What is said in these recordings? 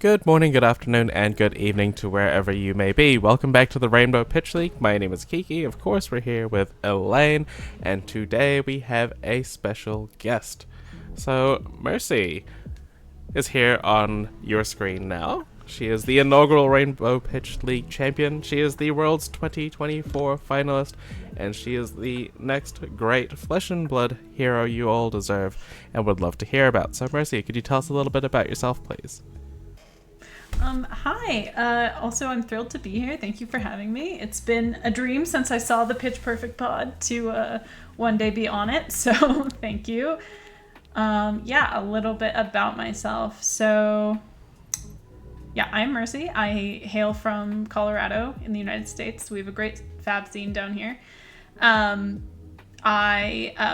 Good morning, good afternoon, and good evening to wherever you may be. Welcome back to the Rainbow Pitch League. My name is Kiki. Of course, we're here with Elaine, and today we have a special guest. So, Mercy is here on your screen now. She is the inaugural Rainbow Pitch League champion. She is the world's 2024 finalist, and she is the next great flesh and blood hero you all deserve and would love to hear about. So, Mercy, could you tell us a little bit about yourself, please? Hi. Also, I'm thrilled to be here. Thank you for having me. It's been a dream since I saw the Pitch Perfect pod to one day be on it. So thank you. A little bit about myself. So yeah, I'm Mercy. I hail from Colorado in the United States. We have a great FAB scene down here. I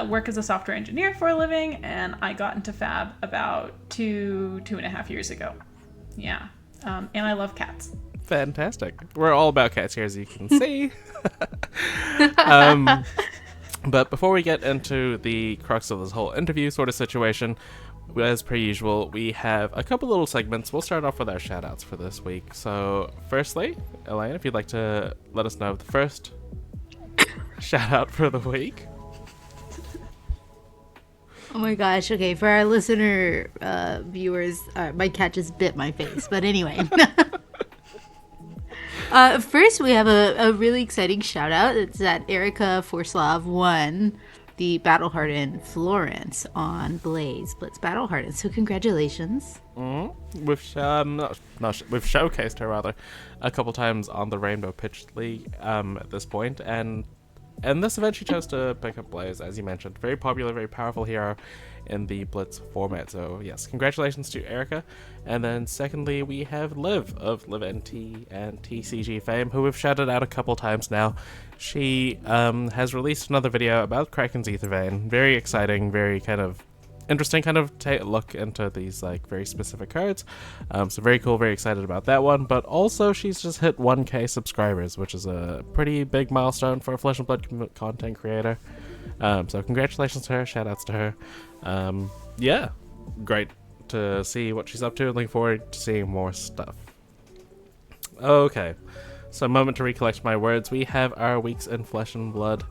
work as a software engineer for a living, and I got into FAB about two and a half years ago. Yeah. And I love cats. Fantastic. We're all about cats here, as you can see. But before we get into the crux of this whole interview sort of situation, as per usual, we have a couple little segments. We'll start off with our shoutouts for this week. So, firstly, Elaine, if you'd like to let us know the first shoutout for the week. Oh my gosh, okay, for our listener viewers, my cat just bit my face, but anyway. First, we have a really exciting shout out. It's that Erica Forslav won the Battle Hardened Florence on Blitz Battle Hardened, so congratulations. Mm-hmm. We've showcased her rather a couple times on the Rainbow Pitch League at this point, and this event she chose to pick up Blaze, as you mentioned. Very popular, very powerful hero in the Blitz format. So yes, congratulations to Erica. And then secondly, we have Liv of LivNT and TCG fame, who we've shouted out a couple times now. She has released another video about Kraken's Ether Vein. Very exciting, very kind of interesting kind of look into these like very specific cards. So very cool, very excited about that one. But also she's just hit 1K subscribers, which is a pretty big milestone for a Flesh and Blood content creator. So congratulations to her, shout outs to her. Yeah, great to see what she's up to. Looking forward to seeing more stuff. Okay, so a moment to recollect my words. We have our weeks in Flesh and Blood.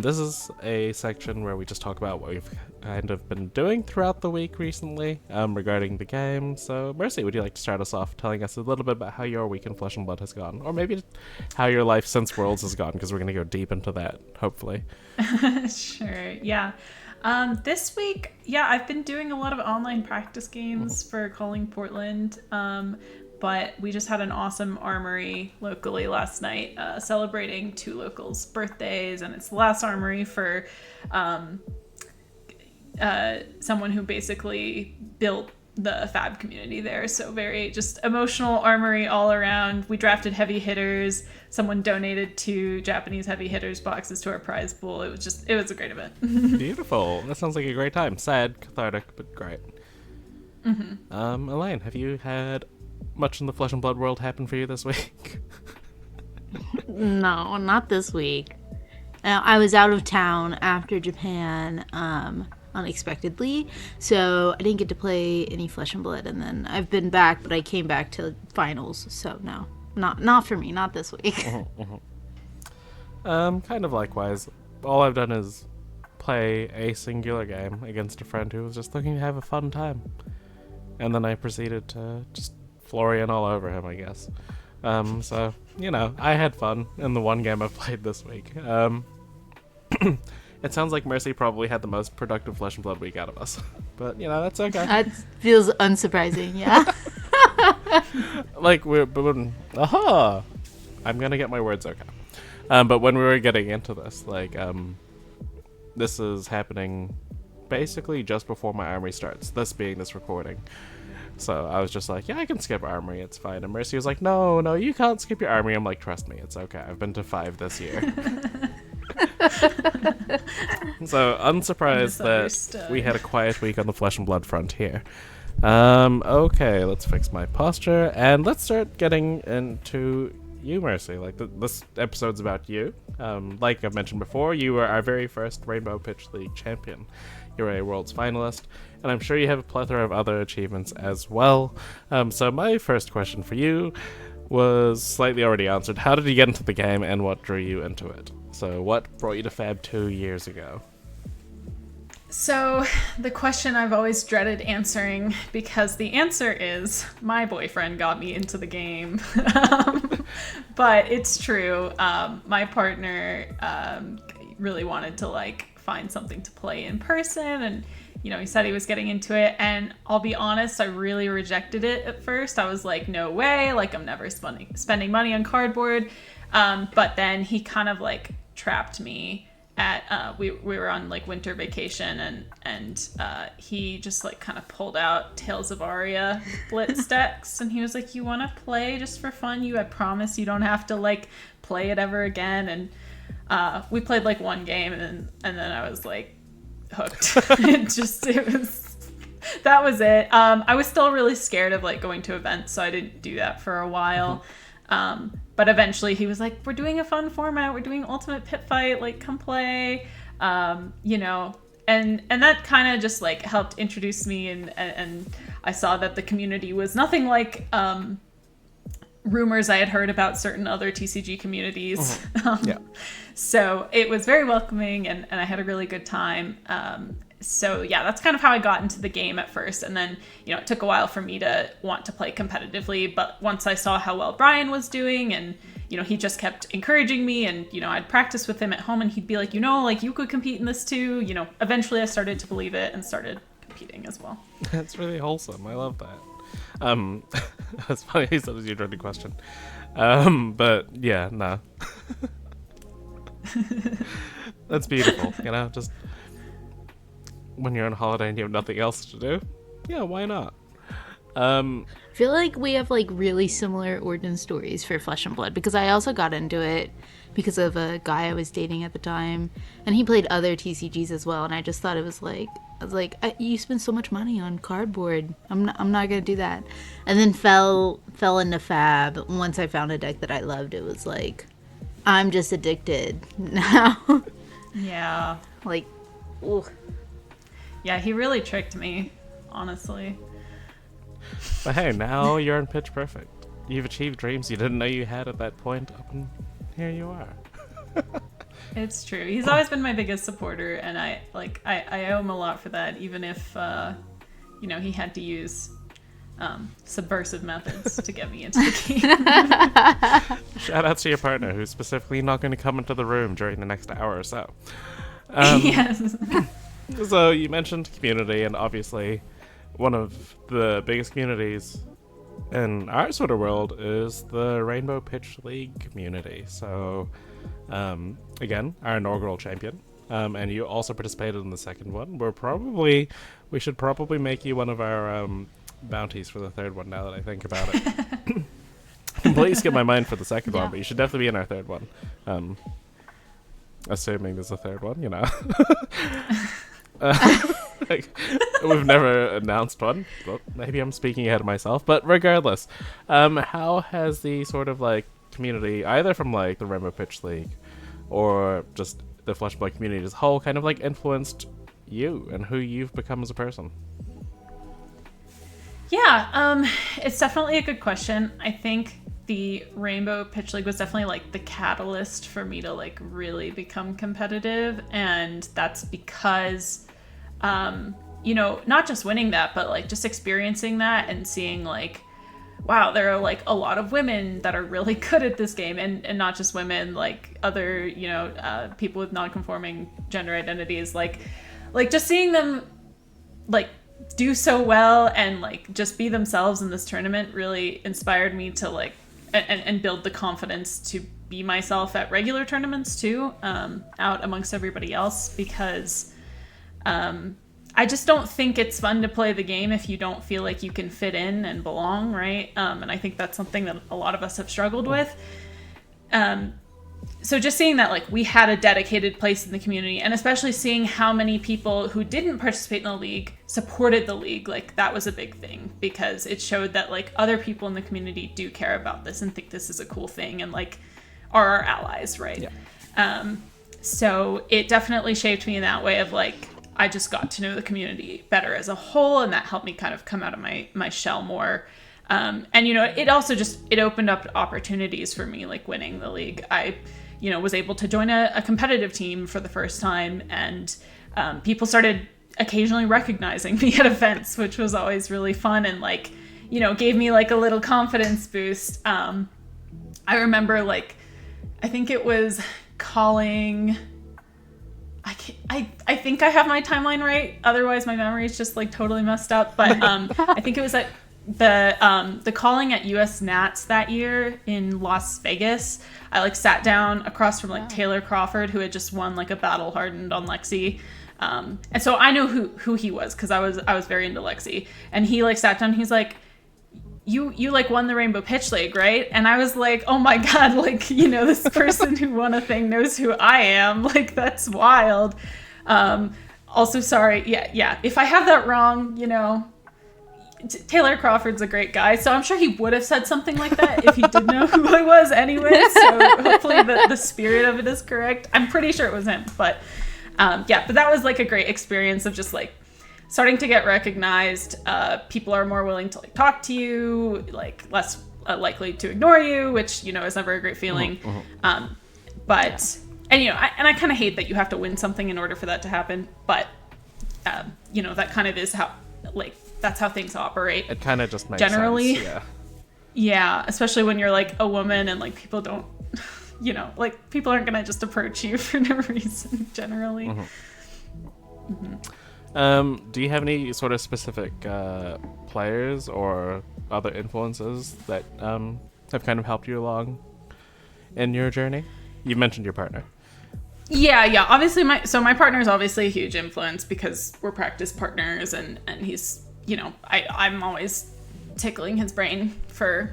This is a section where we just talk about what we've kind of been doing throughout the week recently regarding the game. So, Mercy, would you like to start us off telling us a little bit about how your week in Flesh and Blood has gone? Or maybe how your life since Worlds has gone, because we're going to go deep into that, hopefully. Sure, yeah. This week, I've been doing a lot of online practice games for Calling Portland. But we just had an awesome armory locally last night, celebrating two locals' birthdays, and it's the last armory for someone who basically built the FAB community there. So very just emotional armory all around. We drafted heavy hitters. Someone donated 2 Japanese heavy hitters boxes to our prize pool. It was a great event. Beautiful. That sounds like a great time. Sad, cathartic, but great. Mm-hmm. Elaine, have you had much in the Flesh and Blood world happen for you this week? No, not this week. I was out of town after Japan unexpectedly, so I didn't get to play any Flesh and Blood, and then I've been back, but I came back to finals, so no, not for me, not this week. Kind of likewise. All I've done is play a singular game against a friend who was just looking to have a fun time, and then I proceeded to just Florian all over him, I guess. So, I had fun in the one game I've played this week. It sounds like Mercy probably had the most productive Flesh and Blood week out of us. But, that's okay. That feels unsurprising, yeah. I'm gonna get my words okay. But when we were getting into this, this is happening basically just before my armory starts, this being this recording. So I was just like, yeah, I can skip armory, it's fine. And Mercy was like, no, you can't skip your armory. I'm like, trust me, it's okay. I've been to 5 this year. So unsurprised that we had a quiet week on the Flesh and Blood front here. Okay, let's fix my posture and let's start getting into you, Mercy. Like, this episode's about you. Like I've mentioned before, you were our very first Rainbow Pitch League champion. You're a Worlds finalist, and I'm sure you have a plethora of other achievements as well. So my first question for you was slightly already answered. How did you get into the game, and what drew you into it? So what brought you to FAB 2 years ago? So the question I've always dreaded answering, because the answer is my boyfriend got me into the game. But it's true. My partner really wanted to like find something to play in person, and he said he was getting into it, and I'll be honest, I really rejected it at first. I was like, no way, like I'm never spending money on cardboard. But then he kind of like trapped me at we were on like winter vacation, and he just like kind of pulled out Tales of Aria blitz decks, and he was like, you want to play just for fun? I promise you don't have to like play it ever again. And we played like one game, and then I was like hooked. That was it. I was still really scared of like going to events, so I didn't do that for a while. But eventually he was like, we're doing a fun format. We're doing Ultimate Pit Fight. Like, come play. And that kind of just like helped introduce me. And I saw that the community was nothing like rumors I had heard about certain other TCG communities. Yeah. So it was very welcoming, and I had a really good time. So yeah, that's kind of how I got into the game at first. And then, it took a while for me to want to play competitively. But once I saw how well Brian was doing, and, he just kept encouraging me, and, I'd practice with him at home, and he'd be like, like you could compete in this too. Eventually I started to believe it and started competing as well. That's really wholesome. I love that. That's funny. He said it was your dreaded question. But yeah, no. That's beautiful. Just when you're on holiday and you have nothing else to do, yeah, why not? I feel like we have like really similar origin stories for Flesh and Blood, because I also got into it because of a guy I was dating at the time, and he played other TCGs as well, and I just thought it was like, I was like, you spend so much money on cardboard. I'm not gonna do that. And then fell into Fab. Once I found a deck that I loved, it was like, I'm just addicted now. Yeah. Like, ooh. Yeah, he really tricked me, honestly. But hey, now you're in Pitch Perfect. You've achieved dreams you didn't know you had at that point, and here you are. It's true. He's always been my biggest supporter, and I owe him a lot for that, even if he had to use subversive methods to get me into the game. Shout out to your partner, who's specifically not going to come into the room during the next hour or so. Yes. So you mentioned community, and obviously one of the biggest communities in our sort of world is the Rainbow Pitch League community. So again, our inaugural champion, and you also participated in the second one. We should probably make you one of our bounties for the third one, now that I think about it. Completely skip my mind for the second one, but you should definitely be in our third one, assuming there's a third one. We've never announced one, but maybe I'm speaking ahead of myself. But regardless, how has the sort of like community, either from like the Rainbow Pitch League or just the Flesh and Blood community as a whole, kind of like influenced you and who you've become as a person? Yeah, it's definitely a good question. I think the Rainbow Pitch League was definitely like the catalyst for me to like really become competitive, and that's because not just winning that, but like just experiencing that and seeing like, wow, there are like a lot of women that are really good at this game, and not just women, like other people with non-conforming gender identities, like just seeing them like do so well and like just be themselves in this tournament really inspired me to like and build the confidence to be myself at regular tournaments too, out amongst everybody else, because I just don't think it's fun to play the game if you don't feel like you can fit in and belong, right? And I think that's something that a lot of us have struggled with. so just seeing that like we had a dedicated place in the community, and especially seeing how many people who didn't participate in the league supported the league, like that was a big thing, because it showed that like other people in the community do care about this and think this is a cool thing and like are our allies, right? Yeah. So it definitely shaped me in that way of like, I just got to know the community better as a whole, and that helped me kind of come out of my shell more. And, you know, it also just, it opened up opportunities for me, like winning the league. I, you know, was able to join a competitive team for the first time, and people started occasionally recognizing me at events, which was always really fun, and like, you know, gave me like a little confidence boost. I remember like, I think it was calling, I think I have my timeline right, otherwise my memory is just like totally messed up, but I think it was at the calling at US Nats that year in Las Vegas. I like sat down across from like Taylor Crawford, who had just won like a battle hardened on Lexi, and so I know who he was, because I was very into Lexi, and he like sat down and he's like, you like won the Rainbow Pitch League, right? And I was like, oh my god, like, you know, this person who won a thing knows who I am, like that's wild. Also, sorry, yeah, if I have that wrong, you know, Taylor Crawford's a great guy, so I'm sure he would have said something like that if he did know who I was anyway, so hopefully the spirit of it is correct. I'm pretty sure it was him, but yeah, but that was like a great experience of just like starting to get recognized. People are more willing to like talk to you, like less likely to ignore you, which, you know, is never a great feeling. But and you know, I kind of hate that you have to win something in order for that to happen, but you know, that kind of is how, like, that's how things operate. It kind of just makes generally sense. Yeah, especially when you're like a woman and like people don't, you know, like people aren't gonna just approach you for no reason generally. Do you have any sort of specific players or other influences that have kind of helped you along in your journey? You mentioned your partner. Yeah. Obviously, my partner is obviously a huge influence, because we're practice partners, and he's, you know, I'm always tickling his brain for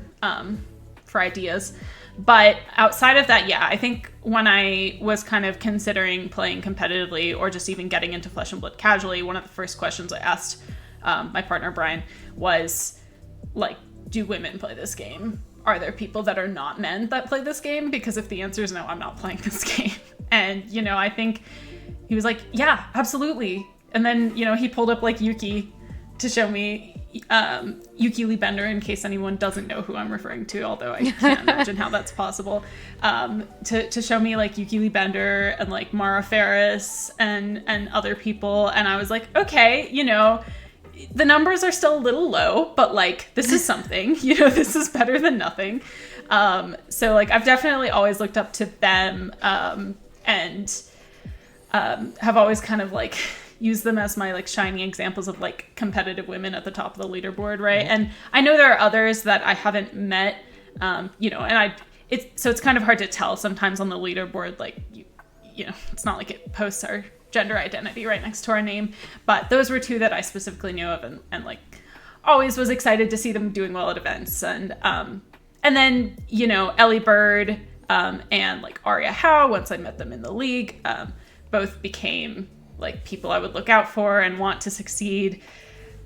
ideas. But outside of that, yeah, I think when I was kind of considering playing competitively or just even getting into Flesh and Blood casually, one of the first questions I asked my partner Brian was like, do women play this game? Are there people that are not men that play this game? Because if the answer is no, I'm not playing this game. And, you know, I think he was like, yeah, absolutely. And then, you know, he pulled up like Yuki to show me Yuki Lee Bender, in case anyone doesn't know who I'm referring to, although I can't imagine how that's possible, to show me like Yuki Lee Bender and like Mara Ferris and other people. And I was like, okay, you know, the numbers are still a little low, but like this is something, you know, this is better than nothing. So like I've definitely always looked up to them, and have always kind of like use them as my like shining examples of like competitive women at the top of the leaderboard, right? And I know there are others that I haven't met, you know, and it's kind of hard to tell sometimes on the leaderboard, like you know, it's not like it posts our gender identity right next to our name, but those were two that I specifically knew of, and like always was excited to see them doing well at events. And then, you know, Ellie Bird and like Aria Howe, once I met them in the league, both became like people I would look out for and want to succeed.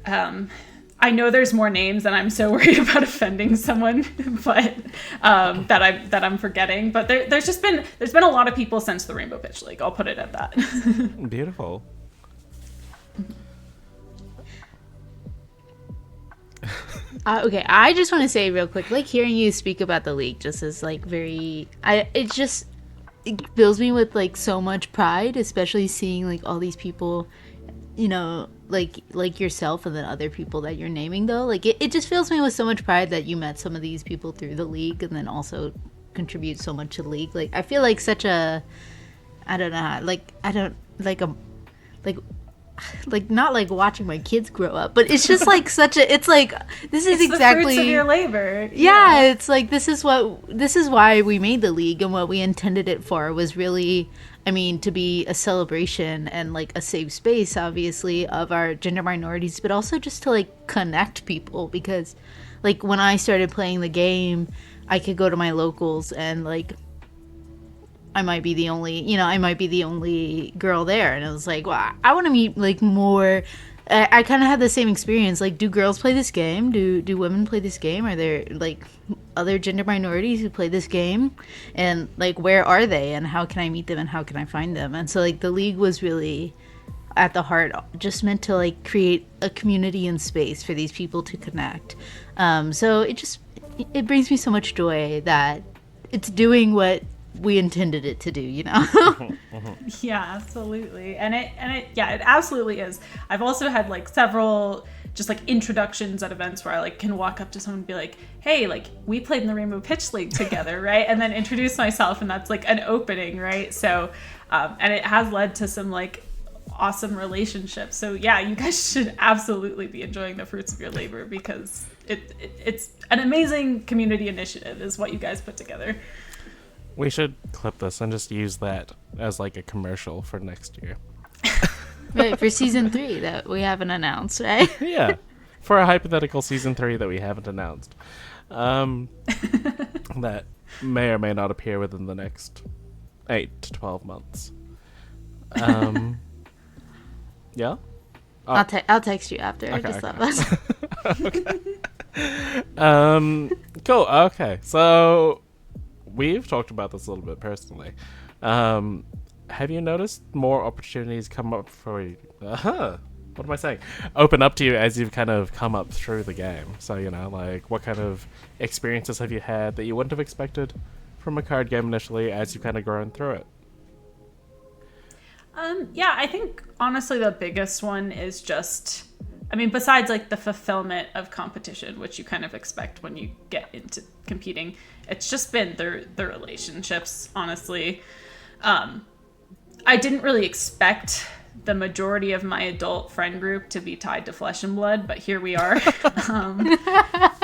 I know there's more names, and I'm so worried about offending someone, but that I'm forgetting. But there's been a lot of people since the Rainbow Pitch League. I'll put it at that. Beautiful. Okay, I just want to say real quick, like hearing you speak about the league just is like it fills me with like so much pride, especially seeing like all these people, you know, like yourself and then other people that you're naming though. Like it just fills me with so much pride that you met some of these people through the league and then also contribute so much to the league. Like I feel like such a, I don't know, like not like watching my kids grow up, but it's just like such a, it's like this is exactly the fruits of your labor. Yeah, it's like this is why we made the league, and what we intended it for was really, I mean, to be a celebration and like a safe space, obviously, of our gender minorities, but also just to like connect people, because like when I started playing the game, I could go to my locals and like I might be the only girl there. And it was like, well, I want to meet like more. I kind of had the same experience. Like, do girls play this game? Do women play this game? Are there like other gender minorities who play this game? And like, where are they? And how can I meet them? And how can I find them? And so like the league was really at the heart, just meant to like create a community and space for these people to connect. So it brings me so much joy that it's doing what we intended it to do, you know? Yeah, absolutely. And it absolutely is. I've also had like several just like introductions at events where I like can walk up to someone and be like, hey, like we played in the Rainbow Pitch League together, right? And then introduce myself, and that's like an opening, right? So and it has led to some like awesome relationships. So yeah, you guys should absolutely be enjoying the fruits of your labor, because it's an amazing community initiative is what you guys put together. We should clip this and just use that as like a commercial for next year. Right, for season 3 that we haven't announced, right? Yeah, for a hypothetical season 3 that we haven't announced. That may or may not appear within the next 8 to 12 months. Yeah? I'll text you after. Okay, Just okay. love us. Cool. Okay. So we've talked about this a little bit personally. Have you noticed more opportunities come up for you? What am I saying? Open up to you as you've kind of come up through the game. So, you know, like what kind of experiences have you had that you wouldn't have expected from a card game initially as you've kind of grown through it? Yeah, I think honestly the biggest one is just, I mean, besides like the fulfillment of competition, which you kind of expect when you get into competing, it's just been the relationships, honestly. I didn't really expect the majority of my adult friend group to be tied to Flesh and Blood, but here we are.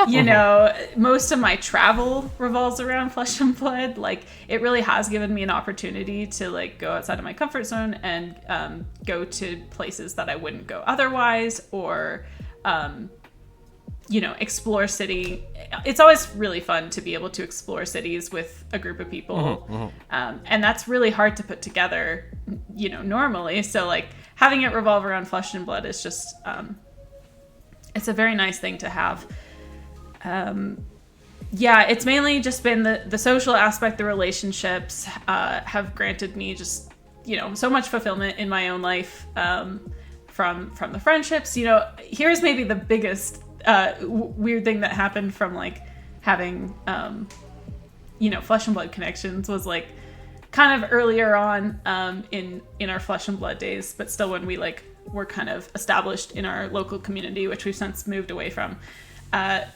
You know, most of my travel revolves around Flesh and Blood. Like, it really has given me an opportunity to like go outside of my comfort zone and go to places that I wouldn't go otherwise, or you know, explore city. It's always really fun to be able to explore cities with a group of people. And that's really hard to put together, you know, normally. So like having it revolve around Flesh and Blood is just, it's a very nice thing to have. Yeah, it's mainly just been the social aspect. The relationships have granted me just, you know, so much fulfillment in my own life, from the friendships. You know, here's maybe the biggest weird thing that happened from like having you know, Flesh and Blood connections was like kind of earlier on in our Flesh and Blood days, but still when we like were kind of established in our local community, which we've since moved away from.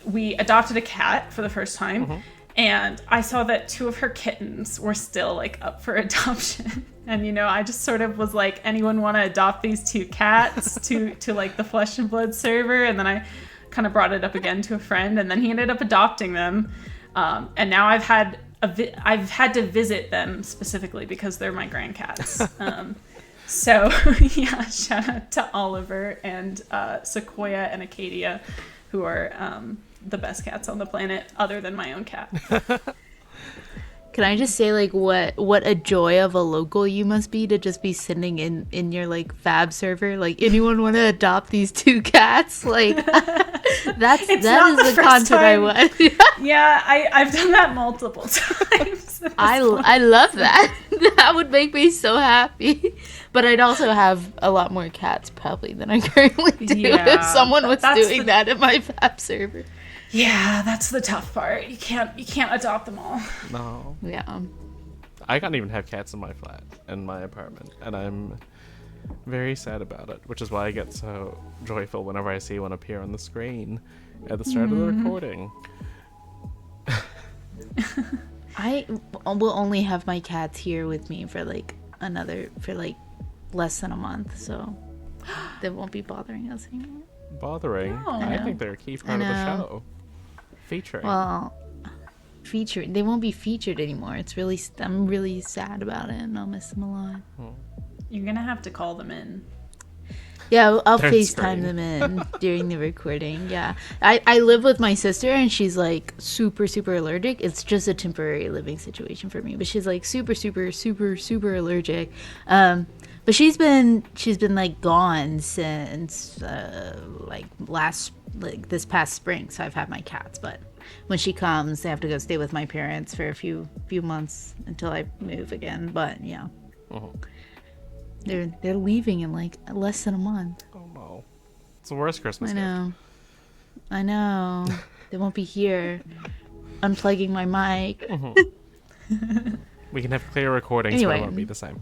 We adopted a cat for the first time, and I saw that 2 of her kittens were still like up for adoption. And, you know, I just sort of was like, anyone want to adopt these 2 cats to like the Flesh and Blood server? And then I kind of brought it up again to a friend, and then he ended up adopting them. And now I've had to visit them specifically because they're my grandcats. So yeah, shout out to Oliver and Sequoia and Acadia, who are the best cats on the planet other than my own cat. Can I just say, like, what a joy of a local you must be to just be sending in your, like, FAB server, like, anyone want to adopt these 2 cats? Like, that is the content I want. Yeah, I've done that multiple times. I love that. That would make me so happy. But I'd also have a lot more cats probably than I currently do if someone was doing that in my FAB server. Yeah, that's the tough part. You can't adopt them all. No. Yeah. I can't even have cats in my flat, in my apartment, and I'm very sad about it, which is why I get so joyful whenever I see one appear on the screen at the start of the recording. I will only have my cats here with me for less than a month, so they won't be bothering us anymore. Bothering? Oh. I think they're a key part of the show. Featuring. Well, they won't be featured anymore. I'm really sad about it, and I'll miss them a lot. You're gonna have to call them in. Yeah, I'll They're FaceTime screen. them in during the recording. Yeah. I live with my sister and she's like super, super allergic. It's just a temporary living situation for me. But she's like super, super, super, super allergic. But she's been like gone since like this past spring. So I've had my cats. But when she comes, they have to go stay with my parents for a few months until I move again. But yeah. They're leaving in like less than a month. Oh no. It's the worst Christmas I know. They won't be here. Unplugging my mic. We can have clear recordings, but it won't be the same.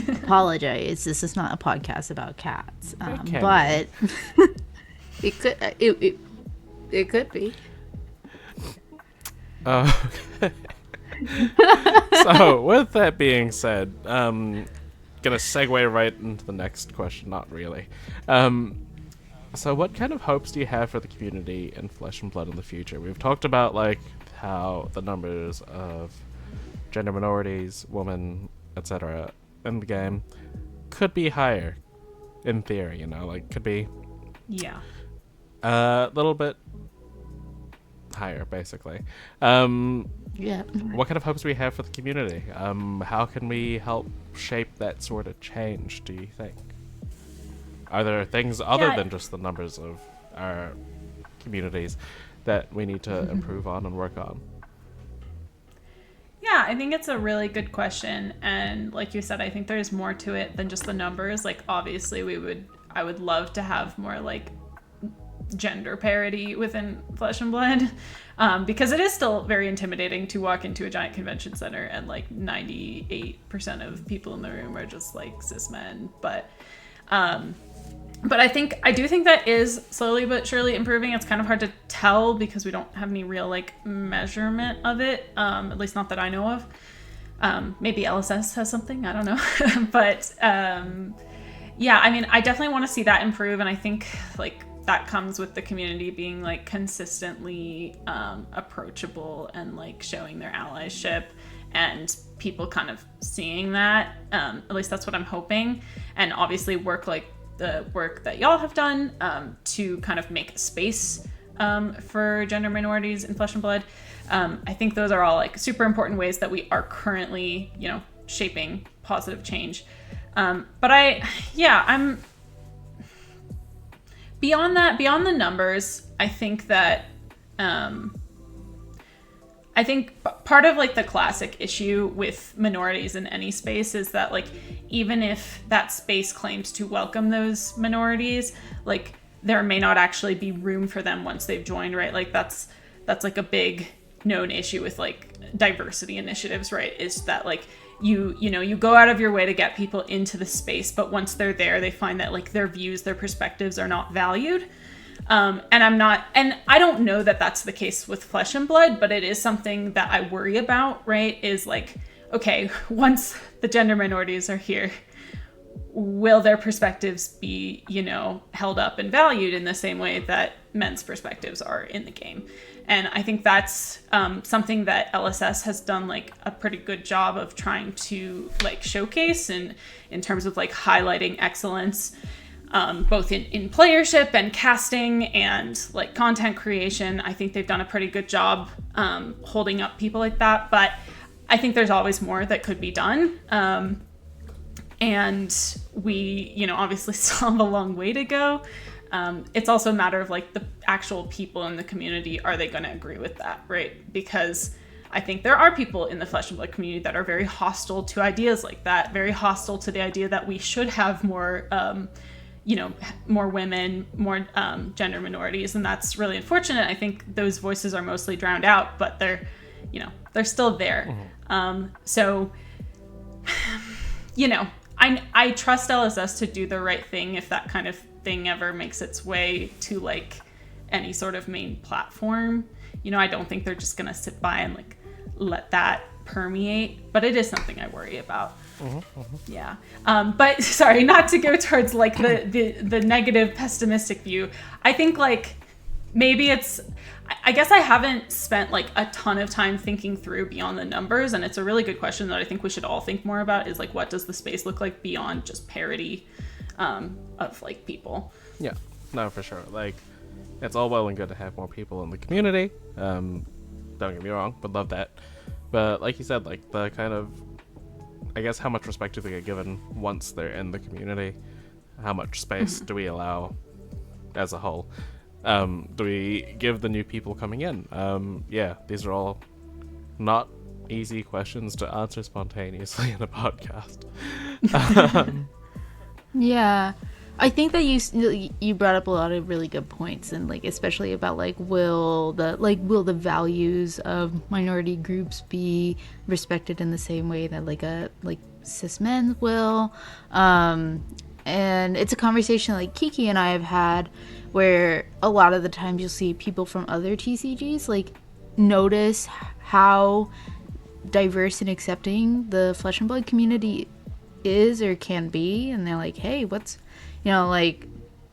Apologize. This is not a podcast about cats. can But it could be. Okay. So, with that being said, gonna segue right into the next question. Not really. So what kind of hopes do you have for the community in Flesh and Blood in the future? We've talked about like how the numbers of gender minorities, women, etc. in the game could be higher, in theory. You know, like could be a little bit higher, basically. Yeah. What kind of hopes do we have for the community? How can we help shape that sort of change, do you think? Are there things other than just the numbers of our communities that we need to improve on and work on? Yeah, I think it's a really good question. And like you said, I think there's more to it than just the numbers. Like, obviously, I would love to have more like gender parity within Flesh and Blood, because it is still very intimidating to walk into a giant convention center and like 98% of people in the room are just like cis men. But I do think that is slowly but surely improving. It's kind of hard to tell because we don't have any real like measurement of it, at least not that I know of. Maybe LSS has something, I don't know. But yeah, I mean, I definitely want to see that improve, and I think like that comes with the community being like consistently approachable and like showing their allyship, and people kind of seeing that. At least that's what I'm hoping. And obviously work like the work that y'all have done to kind of make space for gender minorities in Flesh and Blood. I think those are all like super important ways that we are currently, you know, shaping positive change. But I'm beyond that, beyond the numbers. I think that I think part of like the classic issue with minorities in any space is that like even if that space claims to welcome those minorities, like there may not actually be room for them once they've joined, right? Like that's like a big known issue with like diversity initiatives, right? Is that like you go out of your way to get people into the space, but once they're there, they find that like their views, their perspectives are not valued. And I don't know that that's the case with Flesh and Blood, but it is something that I worry about, right? Is like, okay, once the gender minorities are here, will their perspectives be, you know, held up and valued in the same way that men's perspectives are in the game? And I think that's something that LSS has done like a pretty good job of trying to like showcase, and in terms of like highlighting excellence, both in playership and casting and like content creation. I think they've done a pretty good job holding up people like that. But I think there's always more that could be done. And we, you know, obviously still have a long way to go. It's also a matter of like the actual people in the community. Are they going to agree with that, right? Because I think there are people in the Flesh and Blood community that are very hostile to ideas like that, very hostile to the idea that we should have more, you know, more women, more gender minorities. And that's really unfortunate. I think those voices are mostly drowned out, but they're, you know, they're still there. So, you know, I trust LSS to do the right thing if that kind of thing ever makes its way to like any sort of main platform. You know, I don't think they're just gonna sit by and like let that permeate, but it is something I worry about. Yeah. But sorry, not to go towards like the negative pessimistic view. I think like maybe I guess I haven't spent like a ton of time thinking through beyond the numbers, and it's a really good question that I think we should all think more about, is like, what does the space look like beyond just parity? of like people. Yeah, no, for sure. Like, it's all well and good to have more people in the community. Don't get me wrong, would love that. But like you said, like the kind of, I guess, how much respect do they get given once they're in the community? How much space do we allow as a whole? Do we give the new people coming in? Yeah, these are all not easy questions to answer spontaneously in a podcast. Yeah, I think that you brought up a lot of really good points, and like especially about like will the values of minority groups be respected in the same way that like cis men will, and it's a conversation like Kiki and I have had where a lot of the times you'll see people from other TCGs like notice how diverse and accepting the Flesh and Blood community is or can be, and they're like, hey, what's, you know, like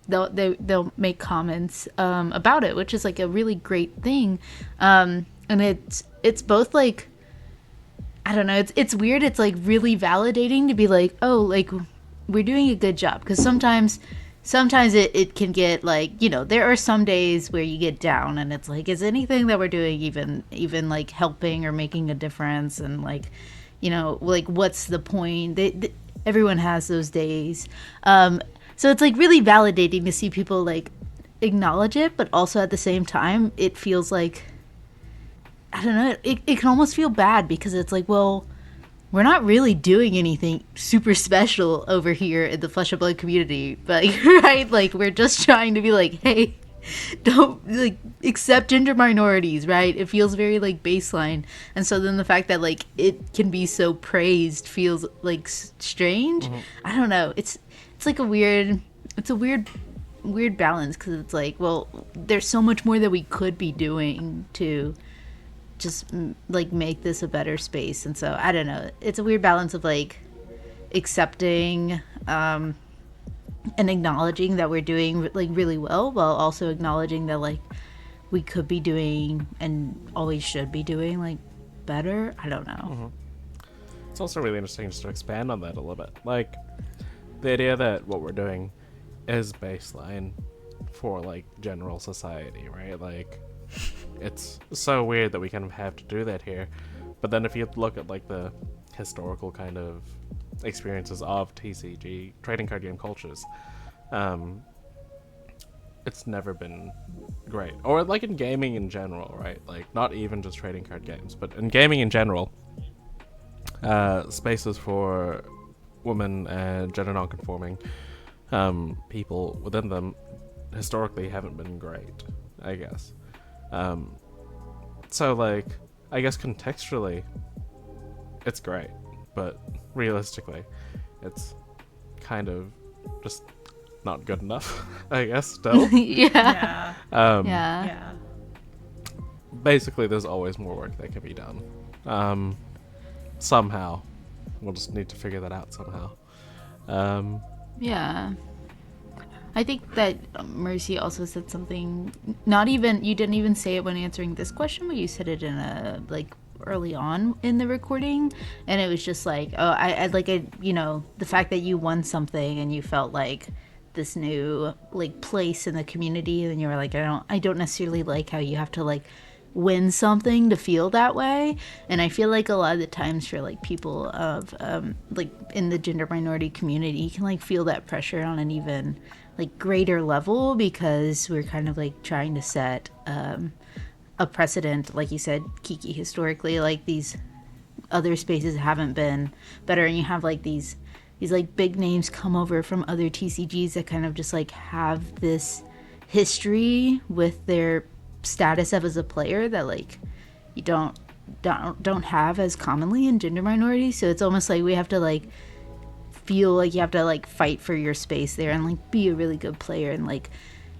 they'll make comments about it, which is like a really great thing, and it's both like, I don't know, it's weird, it's like really validating to be like, oh, like we're doing a good job, because sometimes it can get like, you know, there are some days where you get down and it's like, is anything that we're doing even like helping or making a difference, and like, you know, like what's the point? Everyone has those days, so it's like really validating to see people like acknowledge it, but also at the same time it feels like, I don't know, it can almost feel bad, because it's like, well, we're not really doing anything super special over here in the Flesh and Blood community, but right, like we're just trying to be like, hey, don't like accept gender minorities, right? It feels very like baseline, and so then the fact that like it can be so praised feels like strange. I don't know, it's like a weird balance, because it's like, well, there's so much more that we could be doing to just like make this a better space, and so I don't know, it's a weird balance of like accepting and acknowledging that we're doing like really well, while also acknowledging that like we could be doing and always should be doing like better. I don't know. It's also really interesting just to expand on that a little bit, like the idea that what we're doing is baseline for like general society, right? Like, it's so weird that we kind of have to do that here. But then if you look at like the historical kind of experiences of TCG, trading card game cultures, it's never been great. Or like in gaming in general, right? Like not even just trading card games, but in gaming in general, spaces for women and gender non-conforming people within them historically haven't been great, I guess. So like, I guess contextually it's great, but realistically it's kind of just not good enough, I guess, still. Yeah. Basically there's always more work that can be done. Somehow we'll just need to figure that out somehow. Yeah. I think that Mercy also said something, not even, you didn't even say it when answering this question, but you said it in a, like, early on in the recording, and it was just like, oh, I like, you know, the fact that you won something and you felt like this new, like, place in the community, and you were like, I don't necessarily like how you have to, like, win something to feel that way. And I feel like a lot of the times for like people of like in the gender minority community, you can like feel that pressure on an even like greater level, because we're kind of like trying to set a precedent, like you said, Kiki, historically, like these other spaces haven't been better, and you have like these like big names come over from other TCGs that kind of just like have this history with their status as a player that like you don't have as commonly in gender minorities. So it's almost like we have to like feel like you have to like fight for your space there and like be a really good player and like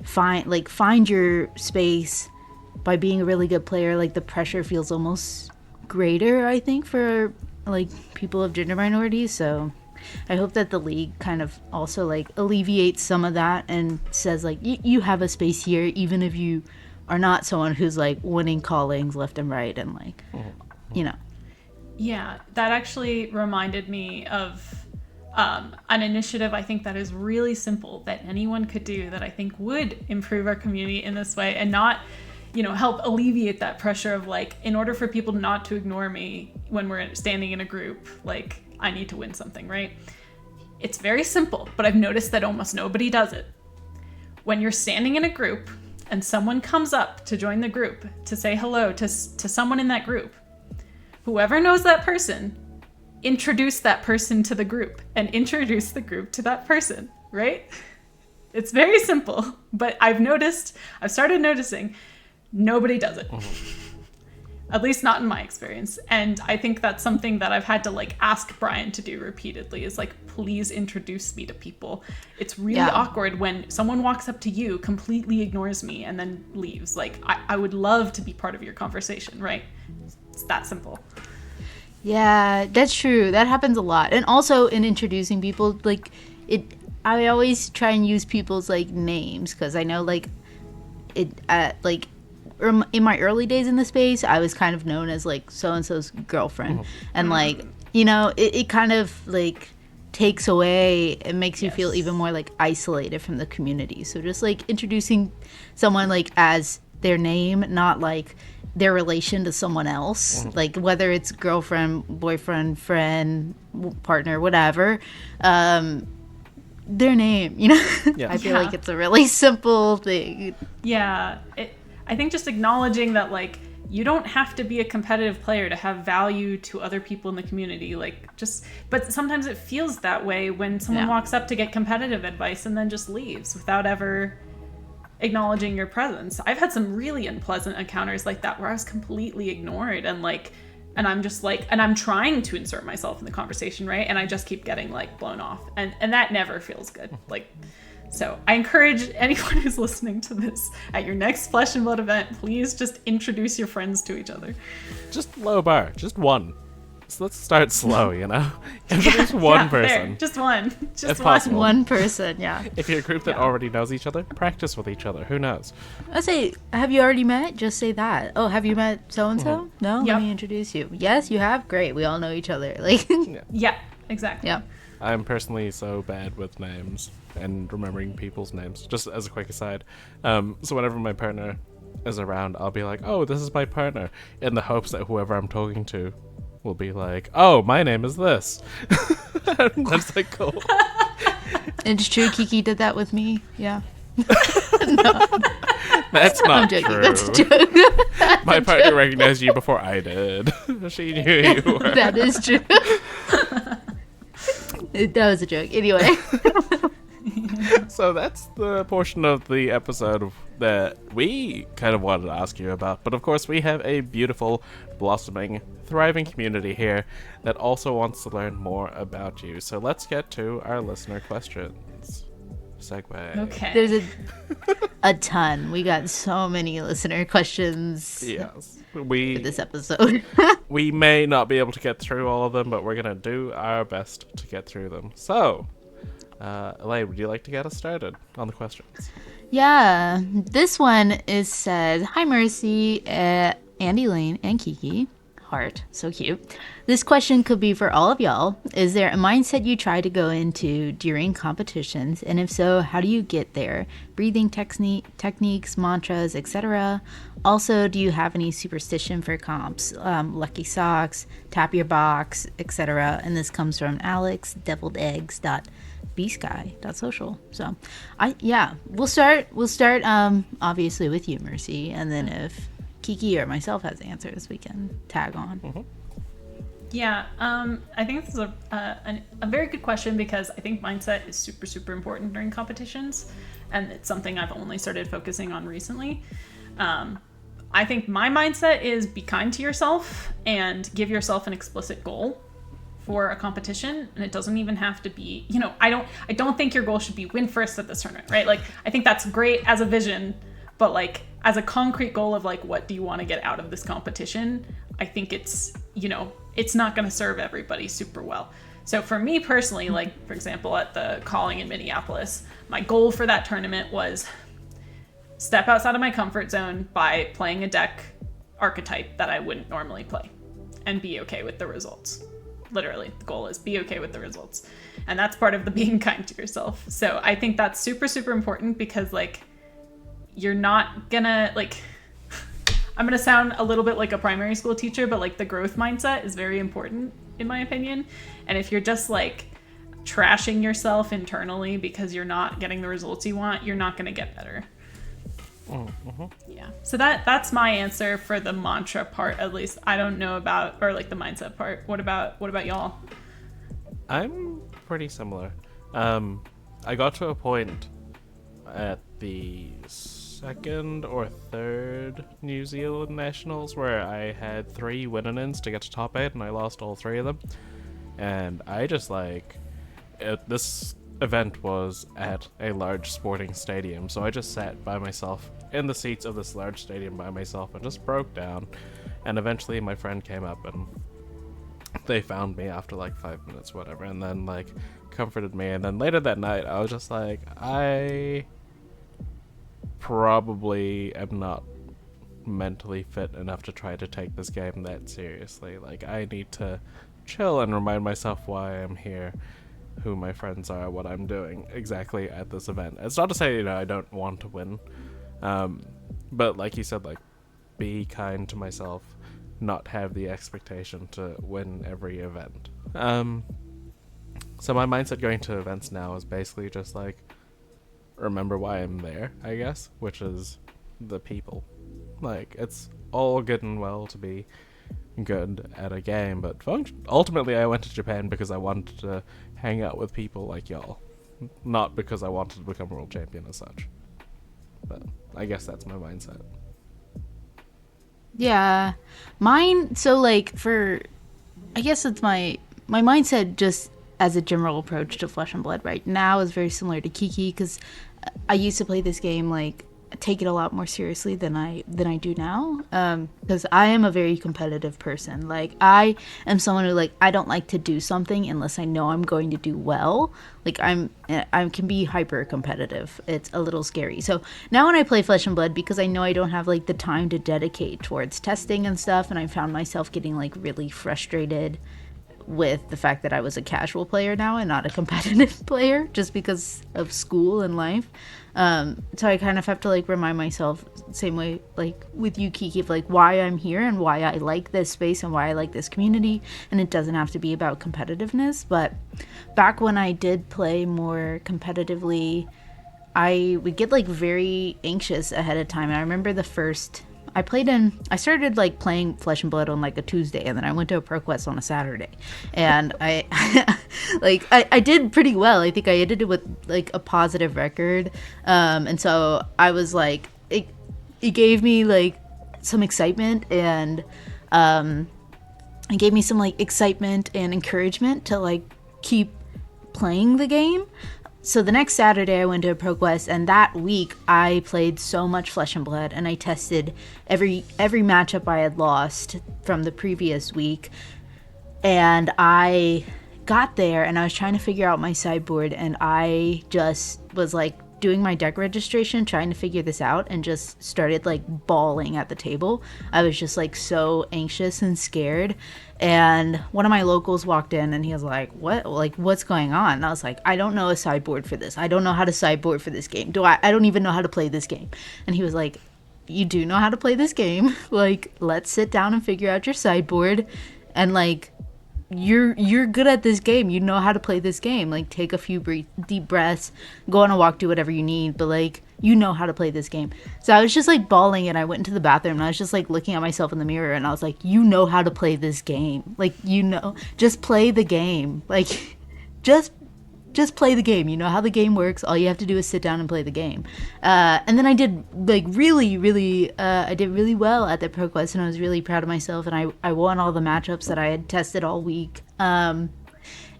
find your space by being a really good player. Like the pressure feels almost greater, I think, for like people of gender minorities. So I hope that the league kind of also like alleviates some of that and says like you have a space here, even if you are not someone who's like winning callings left and right, and like, you know. Yeah, that actually reminded me of an initiative I think that is really simple that anyone could do that I think would improve our community in this way and not, help alleviate that pressure of like, in order for people not to ignore me when we're standing in a group, like I need to win something, right? It's very simple, but I've noticed that almost nobody does it. When you're standing in a group and someone comes up to join the group to say hello to someone in that group, whoever knows that person, introduce that person to the group and introduce the group to that person, right? It's very simple, but I've started noticing nobody does it. At least not in my experience. And I think that's something that I've had to like ask Brian to do repeatedly is like, please introduce me to people. It's really awkward when someone walks up to you, completely ignores me, and then leaves. Like, I would love to be part of your conversation, right? It's that simple. Yeah, that's true. That happens a lot. And also in introducing people, like I always try and use people's like names because I know like in my early days in the space, I was kind of known as like so-and-so's girlfriend. And like, it kind of like takes away, it makes you feel even more like isolated from the community. So just like introducing someone like as their name, not like their relation to someone else, like whether it's girlfriend, boyfriend, friend, partner, whatever, their name, I feel like it's a really simple thing. I think just acknowledging that like you don't have to be a competitive player to have value to other people in the community, but sometimes it feels that way when someone walks up to get competitive advice and then just leaves without ever acknowledging your presence. I've had some really unpleasant encounters like that where I was completely ignored and I'm just like, and I'm trying to insert myself in the conversation, right? And I just keep getting like blown off, and that never feels good. So I encourage anyone who's listening to this at your next Flesh and Blood event, please just introduce your friends to each other. Just low bar, just one. So let's start slow, Introduce one person. There. Just one. If possible. One person, yeah. If you're a group that already knows each other, practice with each other. Who knows? I say, have you already met? Just say that. Oh, have you met so-and-so? No? Yep. Let me introduce you. Yes, you have? Great. We all know each other. Yeah, exactly. Yeah. I'm personally so bad with names and remembering people's names. Just as a quick aside. So whenever my partner is around, I'll be like, oh, this is my partner, in the hopes that whoever I'm talking to will be like, oh, my name is this. That's like cool. It's true. Kiki did that with me. Yeah. No. That's not true. That's a joke. My partner recognized you before I did. She knew you were. That is true. That was a joke. Anyway. So that's the portion of the episode that we kind of wanted to ask you about. But of course, we have a beautiful, blossoming, thriving community here that also wants to learn more about you. So let's get to our listener questions. Segue. Okay. There's a ton. We got so many listener questions. Yes. For this episode. We may not be able to get through all of them, but we're going to do our best to get through them. So, Elaine, would you like to get us started on the questions? Yeah. This one says, hi, Mercy, Andy, Lane, and Kiki. Heart. So cute. This question could be for all of y'all. Is there a mindset you try to go into during competitions? And if so, how do you get there? Breathing techniques, mantras, etc. Also, do you have any superstition for comps? Lucky socks, tap your box, etc. And this comes from Alex, deviledeggs.bsky.social. So, we'll start obviously with you, Mercy, and then if Kiki or myself has answers, we can tag on. Mm-hmm. Yeah, I think this is a very good question because I think mindset is super, super important during competitions, and it's something I've only started focusing on recently. I think my mindset is be kind to yourself and give yourself an explicit goal for a competition, and it doesn't even have to be, I don't think your goal should be win first at this tournament, right? Like, I think that's great as a vision, but like as a concrete goal of like, what do you want to get out of this competition? I think it's, it's not going to serve everybody super well. So for me personally, like for example, at the calling in Minneapolis, my goal for that tournament was step outside of my comfort zone by playing a deck archetype that I wouldn't normally play and be okay with the results. Literally, the goal is be okay with the results. And that's part of the being kind to yourself. So I think that's super, super important because, like, you're not gonna, like, I'm gonna sound a little bit like a primary school teacher, but, like, the growth mindset is very important, in my opinion. And if you're just, like, trashing yourself internally because you're not getting the results you want, you're not gonna get better. Mm-hmm. Yeah. So that's my answer for the mantra part, at least. I don't know about, or like the mindset part. What about y'all? I'm pretty similar. I got to a point at the second or third New Zealand Nationals where I had 3 win-ins to get to top 8, and I lost all 3 of them. And I just, like, this event was at a large sporting stadium, so I just sat by myself in the seats of this large stadium by myself and just broke down. And eventually my friend came up and they found me after like 5 minutes, whatever, and then like comforted me. And then later that night I was just like, I probably am not mentally fit enough to try to take this game that seriously. Like, I need to chill and remind myself why I'm here, who my friends are, what I'm doing exactly at this event. It's not to say, you know, I don't want to win, but like you said, like, be kind to myself, not have the expectation to win every event. So my mindset going to events now is basically just like, remember why I'm there, I guess, which is the people. Like, it's all good and well to be good at a game, but ultimately I went to Japan because I wanted to hang out with people like y'all, not because I wanted to become world champion as such. But I guess that's my mindset. Yeah, mine. So like I guess it's my mindset just as a general approach to Flesh and Blood right now is very similar to Kiki, because I used to play this game like take it a lot more seriously than I do now, because I am a very competitive person. Like, I am someone who, like, I don't like to do something unless I know I'm going to do well. Like, I can be hyper competitive. It's a little scary. So now when I play Flesh and Blood, because I know I don't have like the time to dedicate towards testing and stuff, and I found myself getting like really frustrated with the fact that I was a casual player now and not a competitive player, just because of school and life. So I kind of have to like remind myself, same way like with you, Kiki, of like why I'm here and why I like this space and why I like this community. And it doesn't have to be about competitiveness. But back when I did play more competitively, I would get like very anxious ahead of time. And I remember I started like playing Flesh and Blood on like a Tuesday, and then I went to a ProQuest on a Saturday, and I did pretty well. I think I ended it with like a positive record, and so I was like, it gave me like some excitement, and it gave me some like excitement and encouragement to like keep playing the game. So the next Saturday I went to a ProQuest, and that week I played so much Flesh and Blood, and I tested every matchup I had lost from the previous week. And I got there and I was trying to figure out my sideboard, and I just was like doing my deck registration, trying to figure this out, and just started like bawling at the table. I was just like so anxious and scared. And one of my locals walked in and he was like, what's going on? And I was like, I don't know a sideboard for this. I don't know how to sideboard for this game. I don't even know how to play this game. And he was like, you do know how to play this game. Like, let's sit down and figure out your sideboard. And like, you're good at this game. You know how to play this game. Like, take a few deep breaths, go on a walk, do whatever you need. But like, you know how to play this game. So I was just like bawling, and I went into the bathroom and I was just like looking at myself in the mirror, and I was like, you know how to play this game. Like, you know, just play the game. Like, just play the game. You know how the game works. All you have to do is sit down and play the game. And then I did like really I did really well at the ProQuest, and I was really proud of myself, and I won all the matchups that I had tested all week.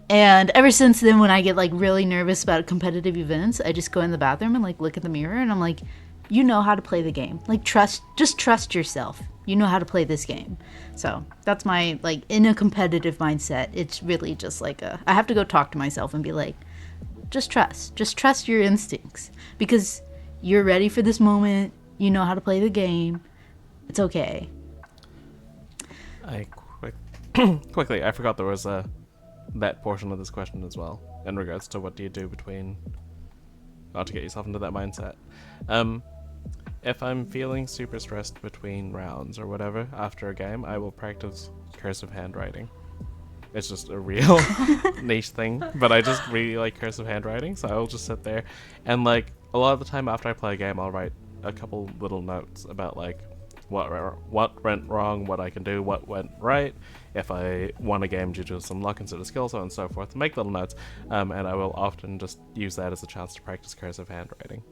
And ever since then, when I get like really nervous about competitive events, I just go in the bathroom and like look at the mirror, and I'm like, you know how to play the game. Like, just trust yourself. You know how to play this game. So that's my, like, in a competitive mindset, it's really just like I have to go talk to myself and be like, just trust your instincts, because you're ready for this moment. You know how to play the game. It's okay. Quickly, I forgot there was that portion of this question as well, in regards to what do you do between, to get yourself into that mindset. If I'm feeling super stressed between rounds or whatever after a game, I will practice cursive handwriting. It's just a real niche thing, but I just really like cursive handwriting, so I'll just sit there and like a lot of the time after I play a game, I'll write a couple little notes about like what went wrong, what I can do, what went right, if I won a game due to some luck instead of skill, so on and so forth. Make little notes, and I will often just use that as a chance to practice cursive handwriting.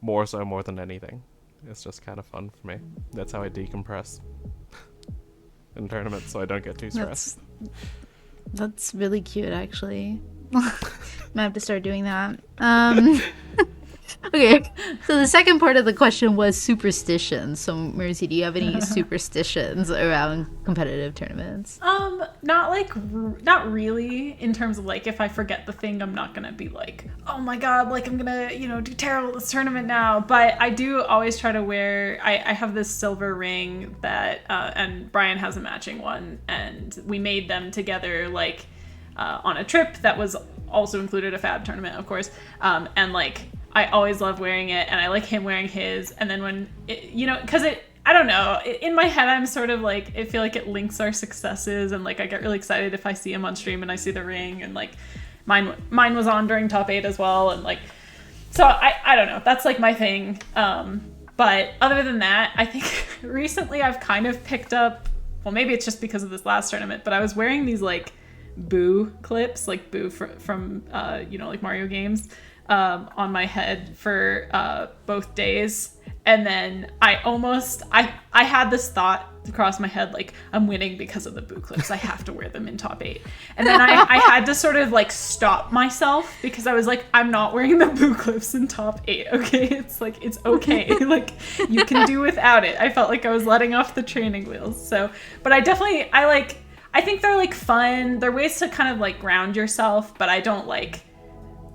More than anything. It's just kind of fun for me. That's how I decompress in tournaments, so I don't get too stressed. That's really cute, actually. Might have to start doing that. Okay, so the second part of the question was superstitions. So, Mercy, do you have any superstitions around competitive tournaments? Not really, in terms of like, if I forget the thing, I'm not gonna be like, oh my god, like I'm gonna, do terrible at this tournament now. But I do always try to wear, I have this silver ring that, and Brian has a matching one, and we made them together, like, on a trip that was also included a FAB tournament, of course, and like, I always love wearing it, and I like him wearing his, and then when, because I don't know, in my head, I'm sort of like, I feel like it links our successes, and like, I get really excited if I see him on stream and I see the ring, and like, mine was on during top 8 as well, and like, so I don't know, that's like my thing, but other than that, I think recently I've kind of picked up, well, maybe it's just because of this last tournament, but I was wearing these like Boo clips, like Boo from like Mario games, on my head for both days, and then I had this thought across my head, like, I'm winning because of the Boo clips, I have to wear them in top 8, and then I had to sort of like stop myself, because I was like, I'm not wearing the Boo clips in top 8, okay, it's like, it's okay, like, you can do without it. I felt like I was letting off the training wheels. So, but I think they're like fun, they're ways to kind of like ground yourself, but I don't like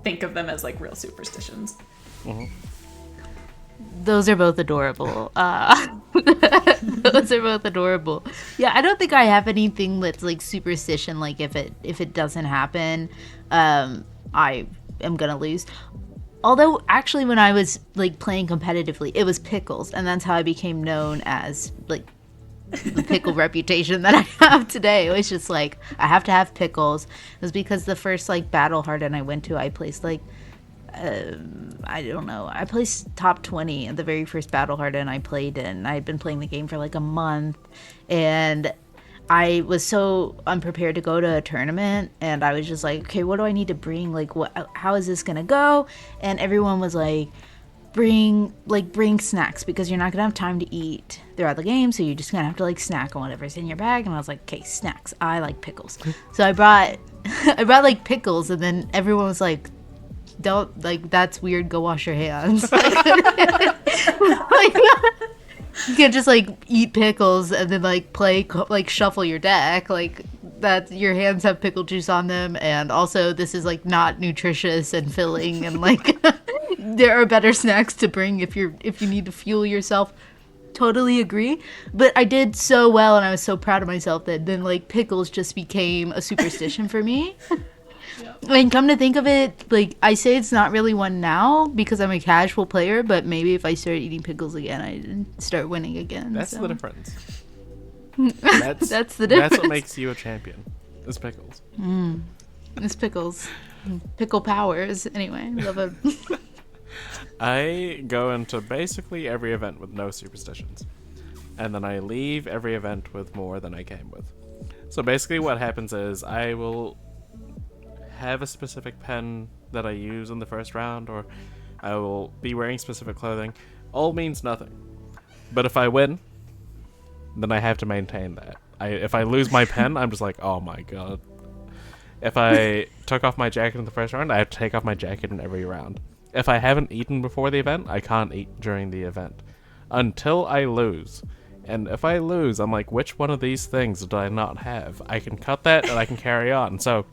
think of them as like real superstitions. Mm-hmm. Those are both adorable. Those are both adorable. Yeah, I don't think I have anything that's like superstition. Like if it doesn't happen, I am gonna lose. Although actually, when I was like playing competitively, it was pickles, and that's how I became known as like the pickle reputation that I have today. It was just like, I have to have pickles. It was because the first like battle harden I went to, I placed like I don't know, I placed top 20 at the very first battle harden I played in. I had been playing the game for like a month, and I was so unprepared to go to a tournament, and I was just like, okay, what do I need to bring, like how is this gonna go? And everyone was like, bring snacks, because you're not gonna have time to eat throughout the game, so you're just gonna have to like snack on whatever's in your bag. And I was like, okay, snacks, I like pickles. So I brought like pickles, and then everyone was like, don't, like, that's weird, go wash your hands. Like, you can't just like eat pickles and then like play, like shuffle your deck, like that your hands have pickle juice on them, and also this is like not nutritious and filling, and like there are better snacks to bring if you need to fuel yourself. Totally agree. But I did so well, and I was so proud of myself that then like pickles just became a superstition for me. And come to think of it, like, I say it's not really one now because I'm a casual player, but maybe if I start eating pickles again, I'd start winning again. That's so. the difference. That's the difference. That's what makes you a champion. It's pickles. It's pickles. Pickle powers. Anyway, love it. I go into basically every event with no superstitions. And then I leave every event with more than I came with. So basically what happens is I will have a specific pen that I use in the first round, or I will be wearing specific clothing. All means nothing. But if I win, then I have to maintain that. If I lose my pen, I'm just like, oh my god. If I took off my jacket in the first round, I have to take off my jacket in every round. If I haven't eaten before the event, I can't eat during the event. Until I lose. And if I lose, I'm like, which one of these things did I not have? I can cut that and I can carry on. So,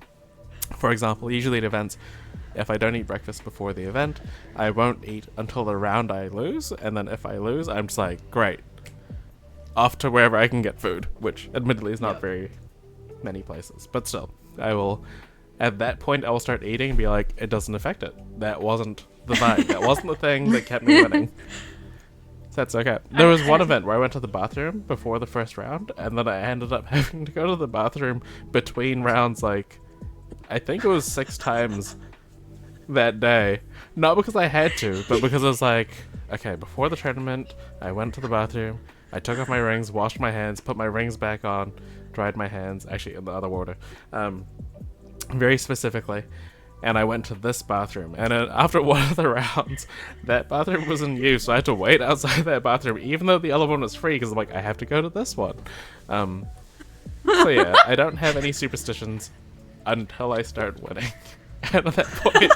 for example, usually at events, if I don't eat breakfast before the event, I won't eat until the round I lose, and then if I lose, I'm just like, great, off to wherever I can get food, which admittedly is not very many places. But still, I will, at that point, I will start eating and be like, it doesn't affect it. That wasn't the vibe. That wasn't the thing that kept me winning. So that's okay. There was one event where I went to the bathroom before the first round, and then I ended up having to go to the bathroom between rounds, like, I think it was 6 times that day. Not because I had to, but because I was like, okay, before the tournament, I went to the bathroom, I took off my rings, washed my hands, put my rings back on, dried my hands, actually in the other order, very specifically, and I went to this bathroom, and after one of the rounds, that bathroom was in use, so I had to wait outside that bathroom, even though the other one was free, because I'm like, I have to go to this one. So yeah, I don't have any superstitions until I start winning. And at that point,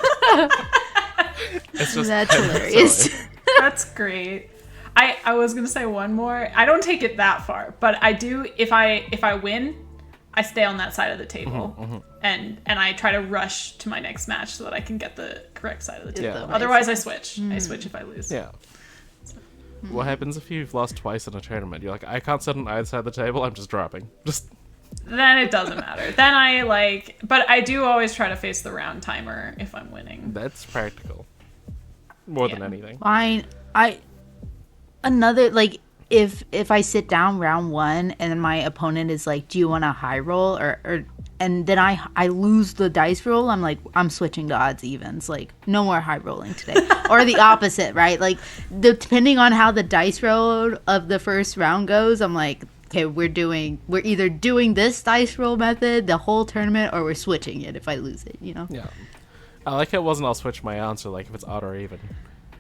it's just That's hilarious. That's great. I was gonna say one more. I don't take it that far, but I do. If I win, I stay on that side of the table, and I try to rush to my next match so that I can get the correct side of the table. Yeah. Otherwise, I switch. I switch if I lose. Yeah. What happens if you've lost twice in a tournament? You're like, I can't sit on either side of the table. I'm just dropping. Then it doesn't matter. Then but I do always try to face the round timer if I'm winning. That's practical. More than anything. Fine. Another, like, if I sit down round 1 and then my opponent is like, do you want a high roll or and then I lose the dice roll, I'm like, I'm switching to odds evens, like, no more high rolling today. Or the opposite, right? Like, depending on how the dice roll of the first round goes, I'm like, okay, we're either doing this dice roll method the whole tournament, or we're switching it if I lose it, you know? Yeah. I like it wasn't I'll switch my answer, like, if it's odd or even.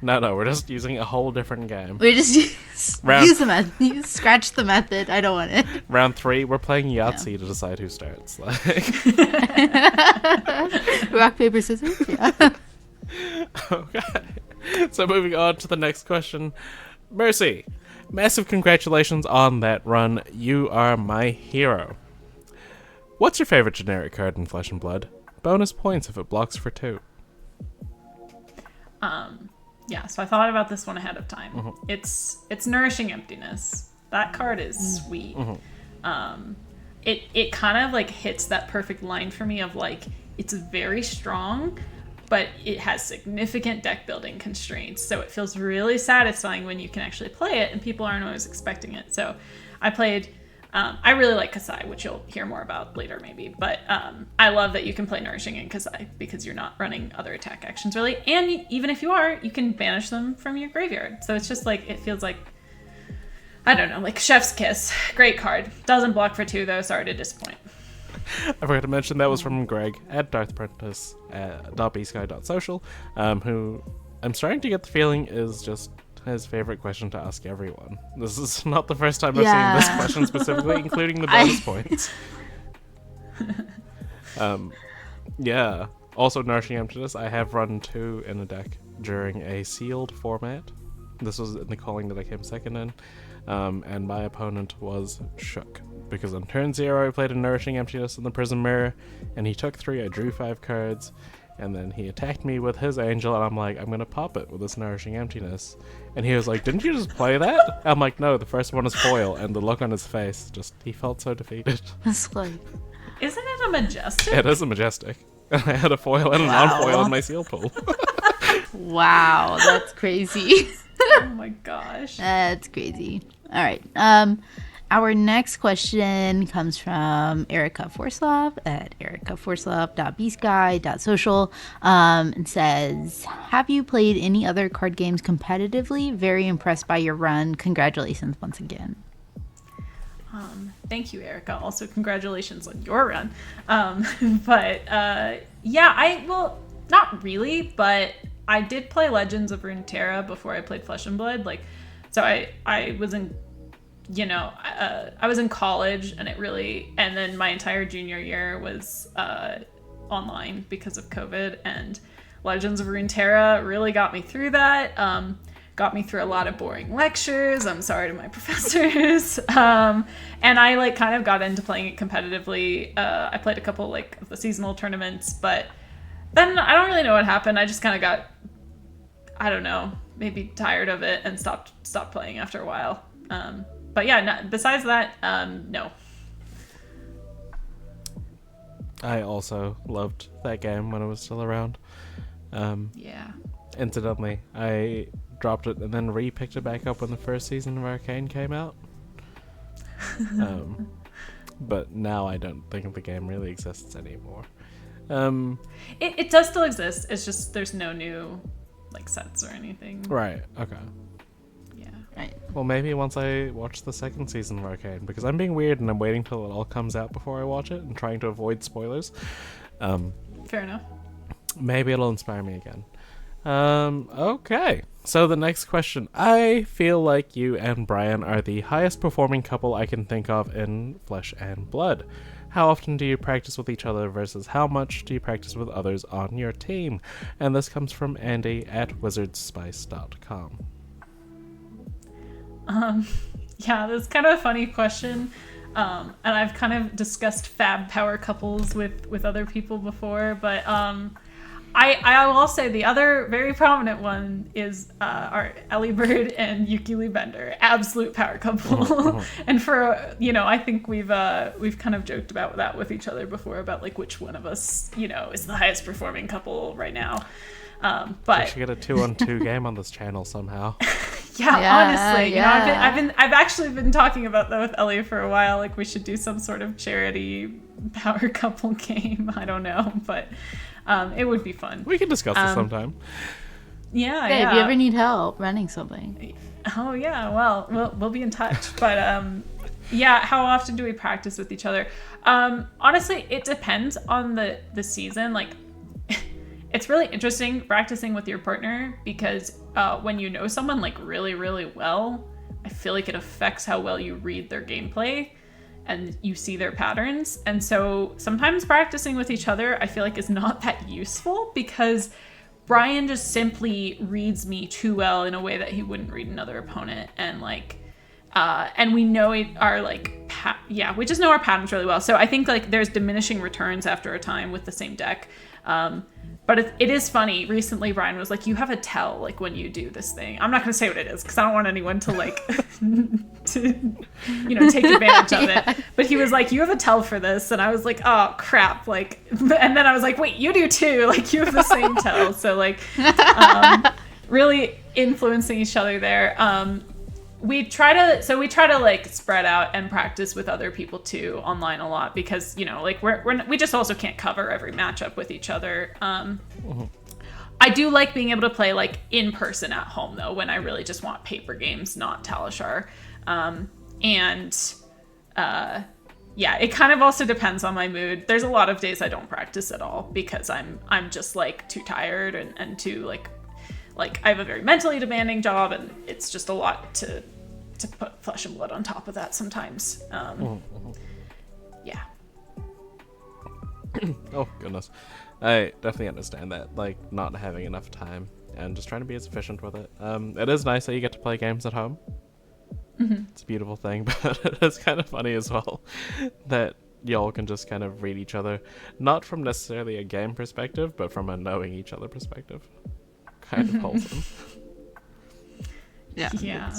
No, we're just using a whole different game. We just use the method. Scratch the method. I don't want it. Round 3, we're playing Yahtzee to decide who starts. Like, rock, paper, scissors? Yeah. okay. So moving on to the next question. Mercy, massive congratulations on that run. You are my hero. What's your favorite generic card in Flesh and Blood? Bonus points if it blocks for 2. Yeah, so I thought about this one ahead of time. It's Nourishing Emptiness. That card is sweet. It kind of like hits that perfect line for me of like, it's very strong, but it has significant deck building constraints. So it feels really satisfying when you can actually play it, and people aren't always expecting it. So I played. I really like Kasai, which you'll hear more about later maybe, but I love that you can play Nourishing in Kasai because you're not running other attack actions really, and even if you are, you can banish them from your graveyard. So it's just like, it feels like, I don't know, like Chef's Kiss. Great card. Doesn't block for 2 though, sorry to disappoint. I forgot to mention that was from Greg at Darth Social, who I'm starting to get the feeling is just his favorite question to ask everyone. This is not the first time I've seen this question specifically, including the bonus points. Yeah. Also, Nourishing Emptiness, I have run 2 in a deck during a sealed format. This was in the calling that I came second in. And my opponent was shook. Because on turn 0, I played a Nourishing Emptiness in the Prism Mirror, and he took 3, I drew 5 cards, and then he attacked me with his Angel, and I'm like, I'm gonna pop it with this Nourishing Emptiness. And he was like, didn't you just play that? I'm like, no, the first one is foil, and the look on his face, just, he felt so defeated. It's like, isn't it a Majestic? It is a Majestic. And I had a foil and a non-foil in my seal pool. wow, that's crazy. Oh my gosh. That's crazy. All right. Our next question comes from Erica Forslav at ericaforslav.bsky.social, and says, have you played any other card games competitively? Very impressed by your run. Congratulations once again. Thank you, Erica. Also, congratulations on your run. Well, not really, but I did play Legends of Runeterra before I played Flesh and Blood. So I was in, I was in college, and then my entire junior year was online because of COVID, and Legends of Runeterra really got me through that. Got me through a lot of boring lectures. I'm sorry to my professors. And I kind of got into playing it competitively. I played a couple of the seasonal tournaments, but then I don't really know what happened. I just kind of got, I don't know, maybe tired of it and stopped playing after a while. But yeah, besides that, no. I also loved that game when it was still around. Yeah. Incidentally, I dropped it and then re-picked it back up when the first season of Arcane came out. But now I don't think the game really exists anymore. It does still exist. It's just there's no new like sets or anything. Right, okay. Yeah. Right. Well, maybe once I watch the second season of Arcane, because I'm being weird and I'm waiting till it all comes out before I watch it and trying to avoid spoilers. Fair enough. Maybe it'll inspire me again. Okay. So the next question. I feel like you and Brian are the highest performing couple I can think of in Flesh and Blood. How often do you practice with each other versus how much do you practice with others on your team? And this comes from Andy at wizardspice.com. Yeah, that's kind of a funny question. And I've kind of discussed FAB power couples with other people before, but I will say the other very prominent one is our Ellie Bird and Yuki Lee Bender, absolute power couple. And for I think we've kind of joked about that with each other before about like which one of us is the highest performing couple right now. But we should get a 2-on-2 game on this channel somehow. Honestly, yeah. I've actually been talking about that with Ellie for a while. Like we should do some sort of charity power couple game. I don't know, but it would be fun. We can discuss this sometime. Yeah. If you ever need help running something. Oh yeah, well, we'll be in touch. But how often do we practice with each other? Honestly, it depends on the season. Like, it's really interesting practicing with your partner because when you know someone like really, really well, I feel like it affects how well you read their gameplay and you see their patterns. And so sometimes practicing with each other, I feel like is not that useful because Brian just simply reads me too well in a way that he wouldn't read another opponent. And like, and we know our like, we just know our patterns really well. So I think like there's diminishing returns after a time with the same deck. But it is funny. Recently, Brian was like, you have a tell, like, when you do this thing. I'm not going to say what it is, because I don't want anyone to, like, take advantage of it. But he was like, you have a tell for this. And I was like, oh, crap. Like, and then I was like, wait, you do too. Like, you have the same tell. So, like, really influencing each other there. We try to like spread out and practice with other people too online a lot because like we just also can't cover every matchup with each other. I do like being able to play like in person at home though when I really just want paper games, not Talishar. It kind of also depends on my mood. There's a lot of days I don't practice at all because I'm just like too tired and too like I have a very mentally demanding job and it's just a lot to put Flesh and Blood on top of that sometimes. Yeah. Oh, goodness. I definitely understand that, like, not having enough time and just trying to be as efficient with it. It is nice that you get to play games at home. Mm-hmm. It's a beautiful thing, but it's kind of funny as well that y'all can just kind of read each other, not from necessarily a game perspective, but from a knowing each other perspective. Kind of wholesome. Yeah.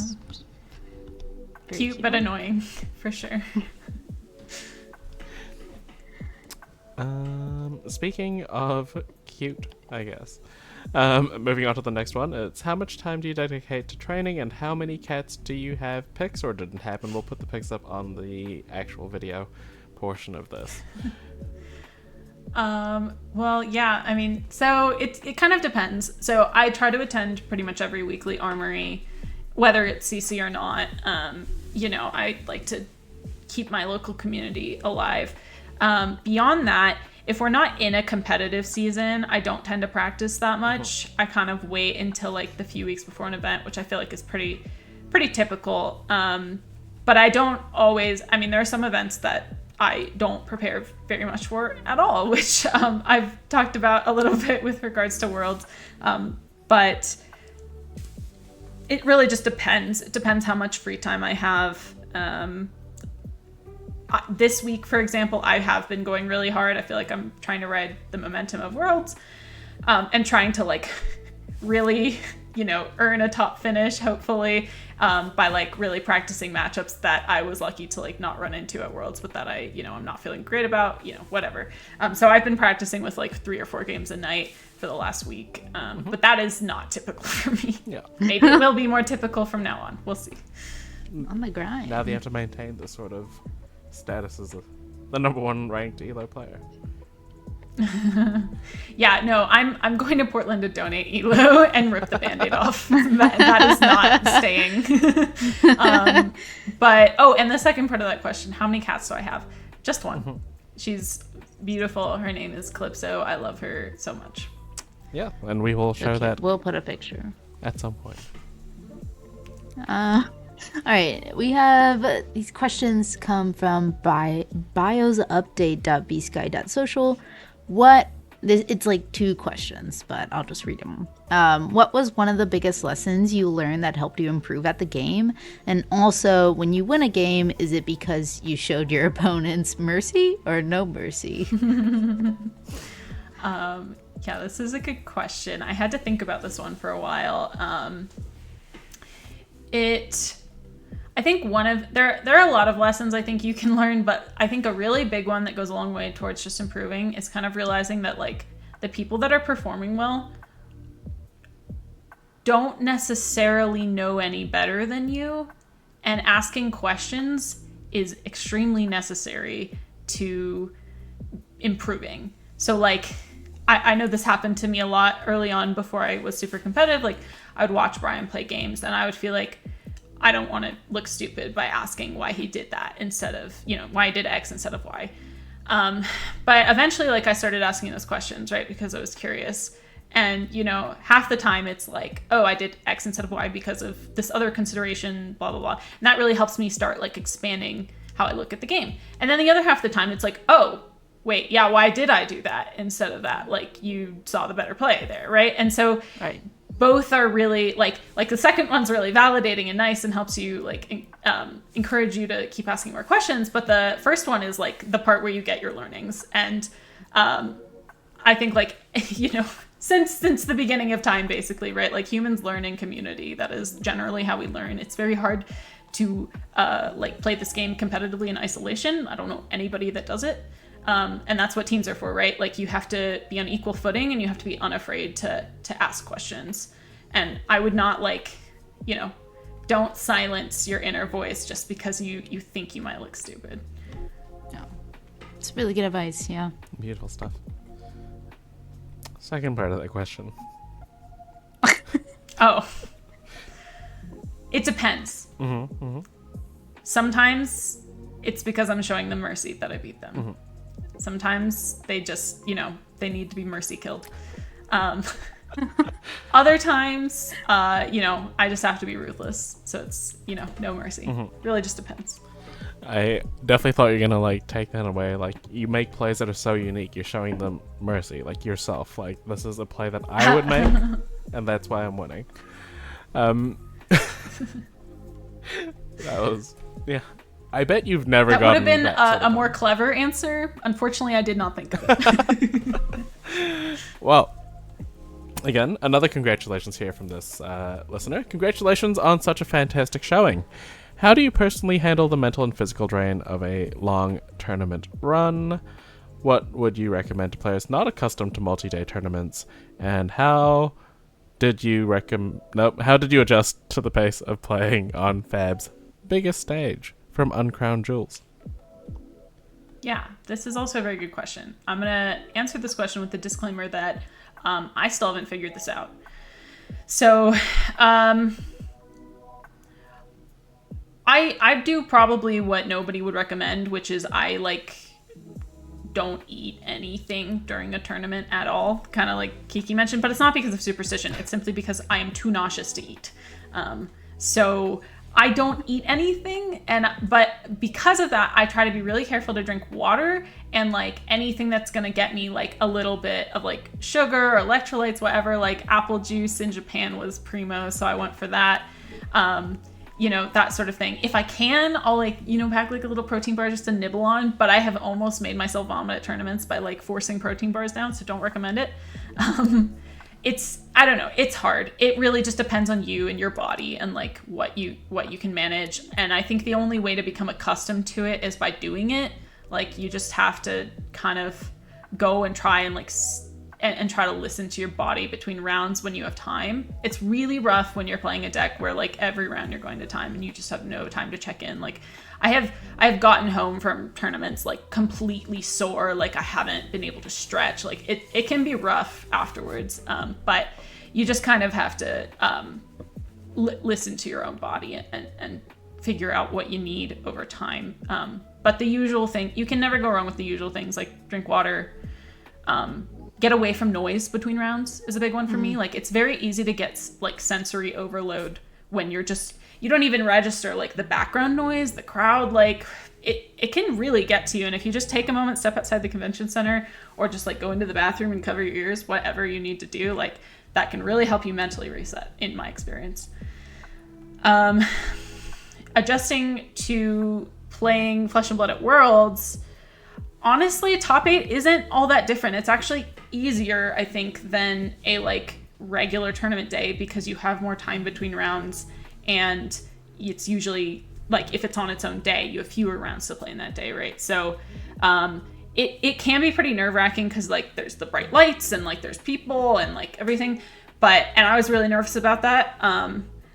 Cute but annoying, for sure. Speaking of cute, I guess. Moving on to the next one. It's how much time do you dedicate to training and how many cats do you have pics or didn't happen? We'll put the pics up on the actual video portion of this. Well, yeah, I mean, so it kind of depends. So I try to attend pretty much every weekly armory, whether it's CC or not. I like to keep my local community alive. Beyond that, if we're not in a competitive season, I don't tend to practice that much. I kind of wait until like the few weeks before an event, which I feel like is pretty typical. But I don't always, I mean, there are some events that I don't prepare very much for at all, which I've talked about a little bit with regards to Worlds. But it really just depends. It depends how much free time I have. This week, for example, I have been going really hard. I feel like I'm trying to ride the momentum of Worlds and trying to like really earn a top finish, hopefully, by like really practicing matchups that I was lucky to like not run into at Worlds, but that I'm not feeling great about, whatever. So I've been practicing with like 3 or 4 games a night for the last week, but that is not typical for me. Yeah. Maybe it will be more typical from now on. We'll see. On the grind. Now they have to maintain this sort of status as the number 1 ranked ELO player. Yeah, no, I'm going to Portland to donate ELO and rip the Band-Aid off. That is not staying. And the second part of that question, how many cats do I have? Just one. Mm-hmm. She's beautiful. Her name is Calypso. I love her so much. Yeah, and we will show that. We'll put a picture at some point. All right, we have these questions come from biosupdate.bsky.social. It's like 2 questions, but I'll just read them. What was one of the biggest lessons you learned that helped you improve at the game? And also, when you win a game, is it because you showed your opponents mercy or no mercy? Yeah, this is a good question. I had to think about this one for a while. I think there are a lot of lessons I think you can learn, but I think a really big one that goes a long way towards just improving is kind of realizing that like the people that are performing well don't necessarily know any better than you, and asking questions is extremely necessary to improving. So like I know this happened to me a lot early on before I was super competitive. Like I would watch Brian play games and I would feel like I don't want to look stupid by asking why he did that instead of, why he did X instead of Y. But eventually, like, I started asking those questions, right? Because I was curious. And, half the time it's like, oh, I did X instead of Y because of this other consideration, blah, blah, blah. And that really helps me start, like, expanding how I look at the game. And then the other half of the time it's like, oh, wait, yeah, why did I do that instead of that? Like, you saw the better play there, right? And so... Right. Both are really like the second one's really validating and nice and helps you like encourage you to keep asking more questions. But the first one is like the part where you get your learnings. And I think like, since the beginning of time, basically, right? Like humans learn in community. That is generally how we learn. It's very hard to like play this game competitively in isolation. I don't know anybody that does it. And that's what teams are for, right? Like you have to be on equal footing and you have to be unafraid to ask questions. And I would not don't silence your inner voice just because you think you might look stupid. Yeah. It's really good advice, yeah. Beautiful stuff. Second part of that question. Oh. It depends. Mm-hmm, mm-hmm. Sometimes it's because I'm showing them mercy that I beat them. Mm-hmm. Sometimes they just, they need to be mercy killed. Other times, I just have to be ruthless. So it's, no mercy. Mm-hmm. Really just depends. I definitely thought you were gonna like take that away. Like you make plays that are so unique, you're showing them mercy, like yourself. Like this is a play that I would make, and that's why I'm winning. That was I bet you've never that gotten would have been that a more clever answer. Unfortunately, I did not think of it. Well, again, another congratulations here from this listener. Congratulations on such a fantastic showing. How do you personally handle the mental and physical drain of a long tournament run? What would you recommend to players not accustomed to multi-day tournaments? And how did you adjust to the pace of playing on FAB's biggest stage? From Uncrowned Jewels. Yeah, this is also a very good question. I'm going to answer this question with the disclaimer that I still haven't figured this out. So I do probably what nobody would recommend, which is I don't eat anything during a tournament at all, kind of like Kiki mentioned, but it's not because of superstition. It's simply because I am too nauseous to eat. So I don't eat anything, but because of that, I try to be really careful to drink water and like anything that's gonna get me like a little bit of like sugar or electrolytes, whatever. Like apple juice in Japan was primo, so I went for that. That sort of thing. If I can, I'll pack like a little protein bar just to nibble on, but I have almost made myself vomit at tournaments by like forcing protein bars down, so don't recommend it. I don't know, it's hard. It really just depends on you and your body and like what you can manage. And I think the only way to become accustomed to it is by doing it. Like you just have to kind of go and try and like and try to listen to your body between rounds when you have time. It's really rough when you're playing a deck where like every round you're going to time and you just have no time to check in. Like I've gotten home from tournaments like completely sore, like I haven't been able to stretch. Like it can be rough afterwards, but you just kind of have to listen to your own body and figure out what you need over time. But the usual thing, you can never go wrong with the usual things like drink water, get away from noise between rounds is a big one for me. Like it's very easy to get like sensory overload when you don't even register like the background noise, the crowd, like it can really get to you. And if you just take a moment, step outside the convention center or just like go into the bathroom and cover your ears, whatever you need to do, like that can really help you mentally reset in my experience. Adjusting to playing Flesh and Blood at Worlds, honestly, top 8 isn't all that different. It's actually easier, I think, than a like regular tournament day because you have more time between rounds, and it's usually like if it's on its own day, you have fewer rounds to play in that day, right? So it can be pretty nerve-wracking because like there's the bright lights and like there's people and like everything, and I was really nervous about that.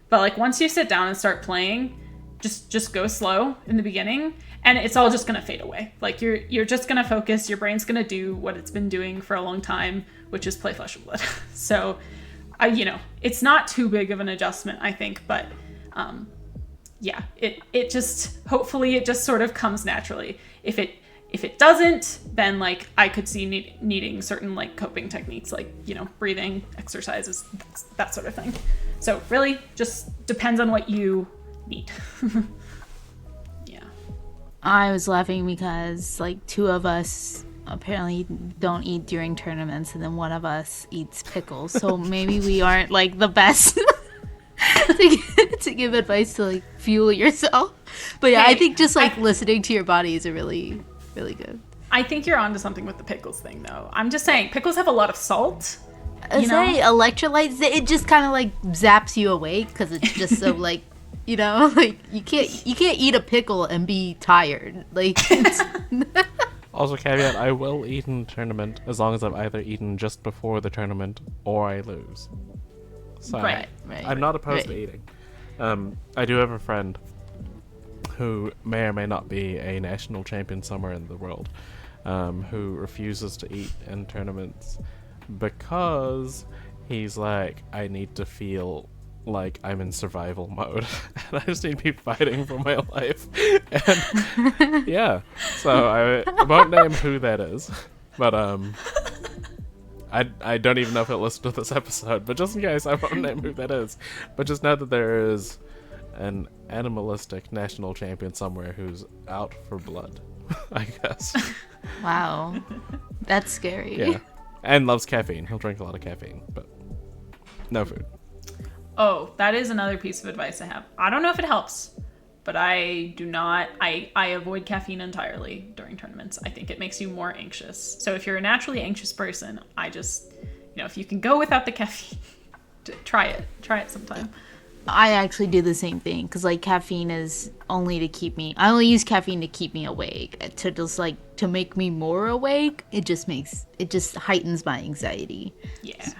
But like once you sit down and start playing, just go slow in the beginning and it's all just gonna fade away. Like you're just gonna focus, your brain's gonna do what it's been doing for a long time, which is play Flesh and Blood. So it's not too big of an adjustment, I think, but yeah, it just, hopefully it just sort of comes naturally. If it doesn't, then like I could see needing certain like coping techniques, like, breathing exercises, that sort of thing. So really just depends on what you need. Yeah. I was laughing because like 2 of us apparently don't eat during tournaments and then one of us eats pickles. So maybe we aren't like the best to give advice to like fuel yourself. But yeah, I think just like listening to your body is a really, really good. I think you're onto something with the pickles thing though. I'm just saying pickles have a lot of salt. I say electrolytes, it just kind of like zaps you awake because it's just so like, like you can't eat a pickle and be tired. Like Also caveat, I will eat in the tournament as long as I've either eaten just before the tournament or I lose. So right. I'm not opposed to eating. I do have a friend who may or may not be a national champion somewhere in the world, who refuses to eat in tournaments because he's like, I need to feel like I'm in survival mode and I just need to be fighting for my life. And yeah, so I won't name who that is, but I don't even know if he'll listen to this episode, but just in case, I won't name who that is. But just know that there is an animalistic national champion somewhere who's out for blood, I guess. Wow, that's scary. Yeah, and loves caffeine. He'll drink a lot of caffeine, but no food. Oh, that is another piece of advice I have. I don't know if it helps, but I do not. I avoid caffeine entirely during tournaments. I think it makes you more anxious. So if you're a naturally anxious person, I just, if you can go without the caffeine, try it. Try it sometime. I actually do the same thing because like caffeine is only to keep me. I only use caffeine to keep me awake. To just like to make me more awake. It just heightens my anxiety. Yeah.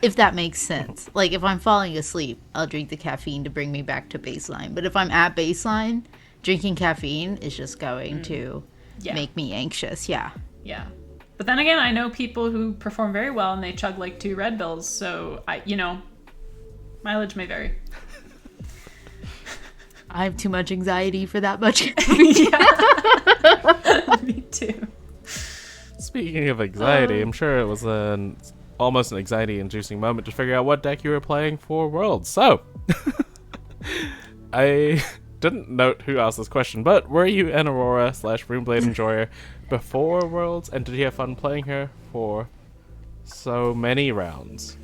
If that makes sense. Like if I'm falling asleep, I'll drink the caffeine to bring me back to baseline. But if I'm at baseline, drinking caffeine is just going to make me anxious. Yeah. Yeah. But then again, I know people who perform very well and they chug like 2 Red Bulls. So mileage may vary. I have too much anxiety for that much. Yeah. Me too. Speaking of anxiety, I'm sure it was almost an anxiety-inducing moment to figure out what deck you were playing for Worlds. So, I didn't note who asked this question, but were you an Aurora / Runeblade enjoyer before Worlds, and did you have fun playing her for so many rounds?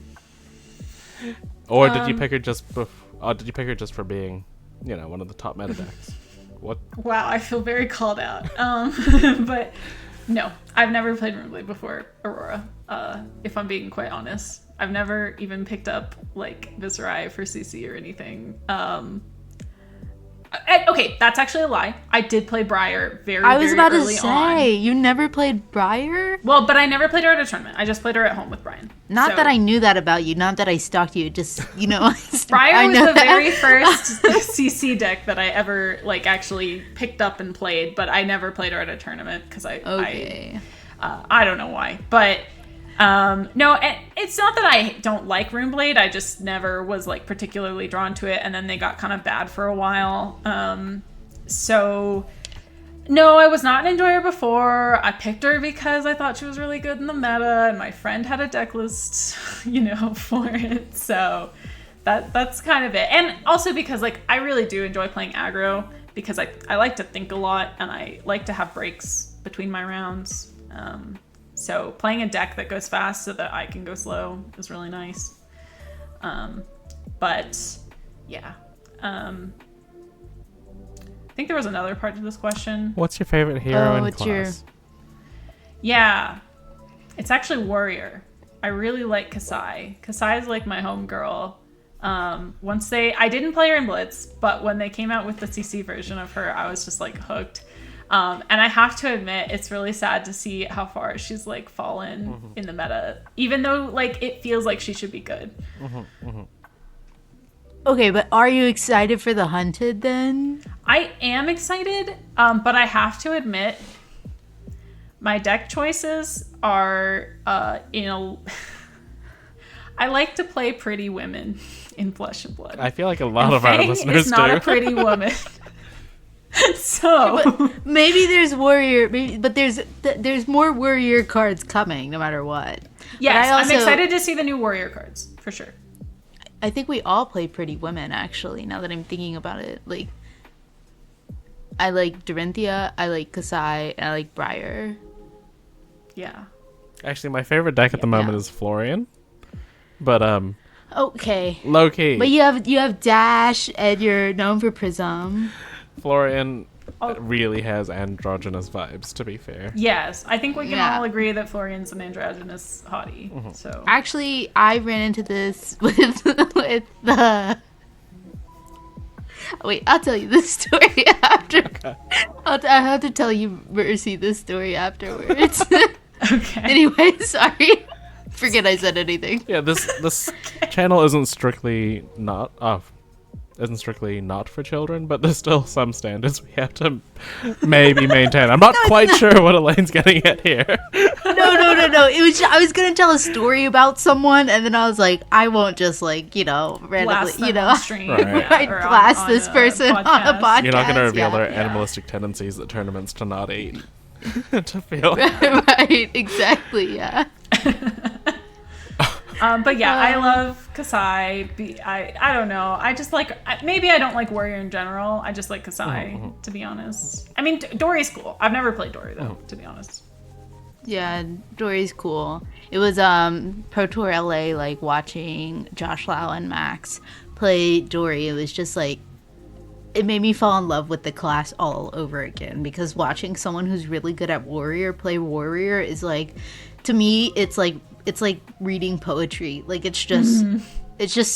Or did you pick her just for being, one of the top meta decks? What? Wow, I feel very called out. But no, I've never played Runeblade before Aurora, if I'm being quite honest. I've never even picked up like Viserai for CC or anything. Okay, that's actually a lie. I did play Briar very early on. I was about to say, you never played Briar? Well, but I never played her at a tournament. I just played her at home with Brian. Not that I knew that about you. Not that I stalked you. Just, Briar was the very first CC deck that I ever, like, actually picked up and played, but I never played her at a tournament because I don't know why. But, no, it's not that I don't like Runeblade. I just never was, like, particularly drawn to it, and then they got kind of bad for a while. So, no, I was not an enjoyer before. I picked her because I thought she was really good in the meta, and my friend had a deck list, for it. So that's kind of it. And also because, like, I really do enjoy playing aggro because I like to think a lot, and I like to have breaks between my rounds. So playing a deck that goes fast so that I can go slow is really nice. But yeah. I think there was another part to this question. What's your favorite hero and class? Yeah. It's actually Warrior. I really like Kasai. Kasai is like my homegirl. I didn't play her in Blitz, but when they came out with the CC version of her, I was just like hooked. And I have to admit, it's really sad to see how far she's like fallen in the meta, even though like it feels like she should be good. Okay, but are you excited for the Hunted then? I am excited, but I have to admit, my deck choices are I like to play pretty women in Flesh and Blood. I feel like a lot of our listeners is not do. a pretty woman. So but maybe there's Warrior, but there's more Warrior cards coming no matter what. Yes, I'm excited to see the new Warrior cards for sure. I think we all play pretty women actually. Now that I'm thinking about it, like I like Dorinthia, I like Kasai, and I like Briar. Yeah. Actually, my favorite deck at the moment is Florian, but okay, low key. But you have Dash, and you're known for Prism. Florian really has androgynous vibes, to be fair. Yes, I think we can all agree that Florian's an androgynous hottie. So actually, I ran into this with the. Wait, I'll tell you this story after. Okay. I have to tell you, Mercy, this story afterwards. Okay. Anyway, sorry. Forget I said anything. Yeah, this channel isn't strictly not for children, but there's still some standards we have to maybe maintain. I'm not quite sure what Elaine's getting at here. No. It was I was gonna tell a story about someone, and then I was like, I won't just like randomly on stream, right, blast this person on a podcast. You're not gonna reveal their animalistic tendencies at tournaments to not eat. To feel right, exactly, yeah. But yeah, I love Kasai. I don't know. I just like, maybe I don't like Warrior in general. I just like Kasai, to be honest. I mean, Dory's cool. I've never played Dory though, to be honest. Yeah, Dory's cool. It was Pro Tour LA, like watching Josh Lau and Max play Dory. It was just like, it made me fall in love with the class all over again, because watching someone who's really good at Warrior play Warrior is like, to me, it's like reading poetry. Like it's just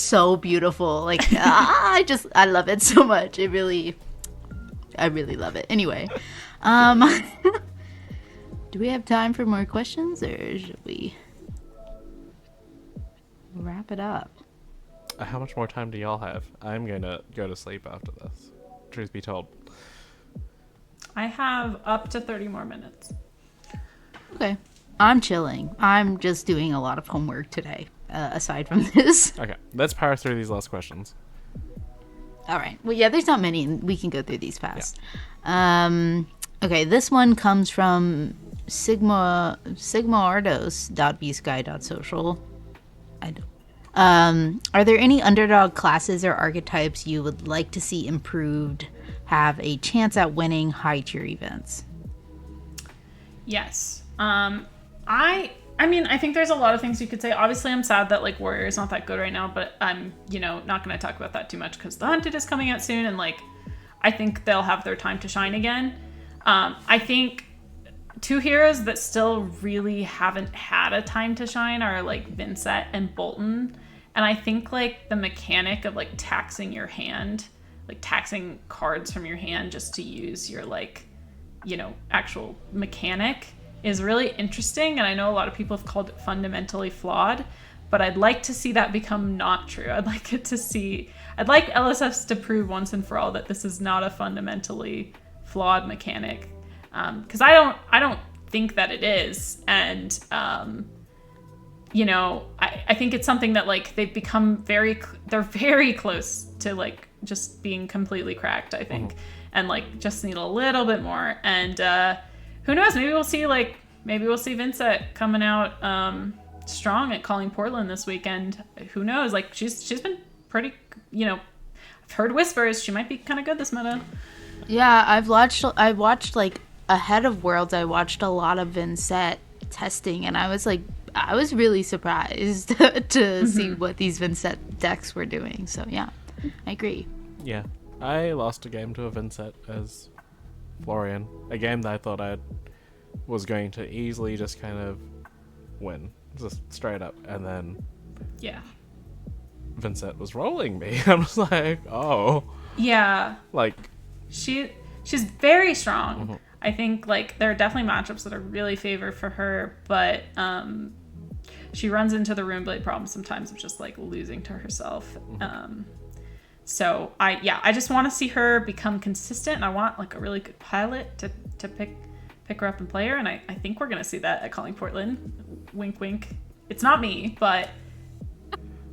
so beautiful. Like I love it so much. I really love it. Anyway, do we have time for more questions, or should we wrap it up? How much more time do y'all have? I'm gonna go to sleep after this. Truth be told. I have up to 30 more minutes. Okay. I'm chilling. I'm just doing a lot of homework today, aside from this. Okay, let's power through these last questions. All right. Well, yeah, there's not many, and we can go through these fast. Yeah. Okay, this one comes from sigmaardos.bsky.social. I don't. Are there any underdog classes or archetypes you would like to see improved, have a chance at winning high tier events? Yes. I mean, I think there's a lot of things you could say. Obviously, I'm sad that like Warrior is not that good right now, but I'm, not going to talk about that too much because the Hunted is coming out soon, and like, I think they'll have their time to shine again. I think two heroes that still really haven't had a time to shine are like Vincent and Bolton. And I think like the mechanic of like taxing your hand, like taxing cards from your hand just to use your like, you know, actual mechanic is really interesting. And I know a lot of people have called it fundamentally flawed, but I'd like to see that become not true. I'd like LSFs to prove once and for all that this is not a fundamentally flawed mechanic. Because I don't think that it is. And, you know, I think it's something that like they've become they're very close to like just being completely cracked, I think. And like just need a little bit more. And who knows, maybe we'll see Vincent coming out strong at Calling Portland this weekend. Who knows? Like she's been pretty, you know, I've heard whispers she might be kind of good this meta. Yeah, I watched like ahead of Worlds, I watched a lot of Vincent testing, and I was really surprised to see what these Vincent decks were doing. So yeah, I agree. Yeah, I lost a game to a Vincent as Florian, a game that I thought I was going to easily just kind of win, just straight up, and then yeah, Vincent was rolling me. I'm just like, oh yeah, like she's very strong. I think like there are definitely matchups that are really favored for her, but she runs into the Runeblade problem sometimes of just like losing to herself. So I just want to see her become consistent, and I want like a really good pilot to pick her up and play her, and I think we're gonna see that at Calling Portland. Wink wink. It's not me, but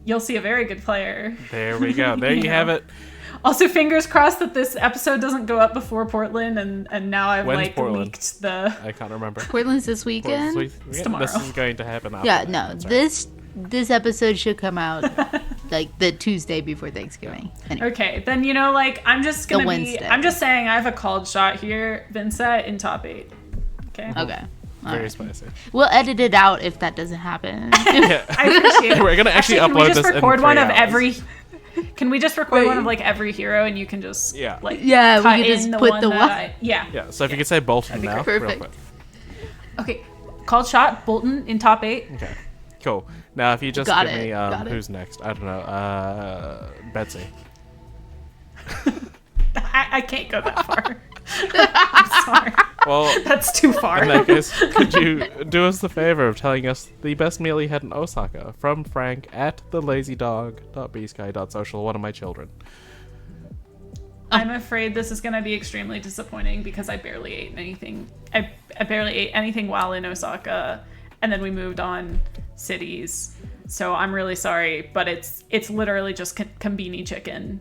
you'll see a very good player. There we go. There you have it. Also, fingers crossed that this episode doesn't go up before Portland, and now I've When's like Portland? leaked the. I can't remember. Portland's this weekend. It's tomorrow. This is going to happen after. Yeah, that. no, That's right. this episode should come out like the Tuesday before Thanksgiving. Anyway. Okay, then you know, like I'm just The Wednesday. I'm just saying I have a called shot here, Vincent in top 8. Okay. Okay. All Very right. spicy. We'll edit it out if that doesn't happen. Yeah. I appreciate it. We're gonna actually can we upload just this in record 3 one of hours. every? Can we just record one of like every hero, and you can just Yeah. like Yeah, we cut can in just the put one the that one- yeah. Yeah. So if you could say Bolton now, real perfect. quick. Okay, called shot Bolton in top 8. Okay. Cool. Now if you just Got give it, me got it. who's next? I don't know. Betsy. I can't go that far. I'm sorry. Well, That's too far. in that case, could you do us the favor of telling us the best meal you had in Osaka from Frank at thelazydog.bsky.social, one of my children. I'm afraid this is going to be extremely disappointing because I barely ate anything. I barely ate anything while in Osaka, and then we moved on cities. So I'm really sorry, but it's literally just conveni chicken.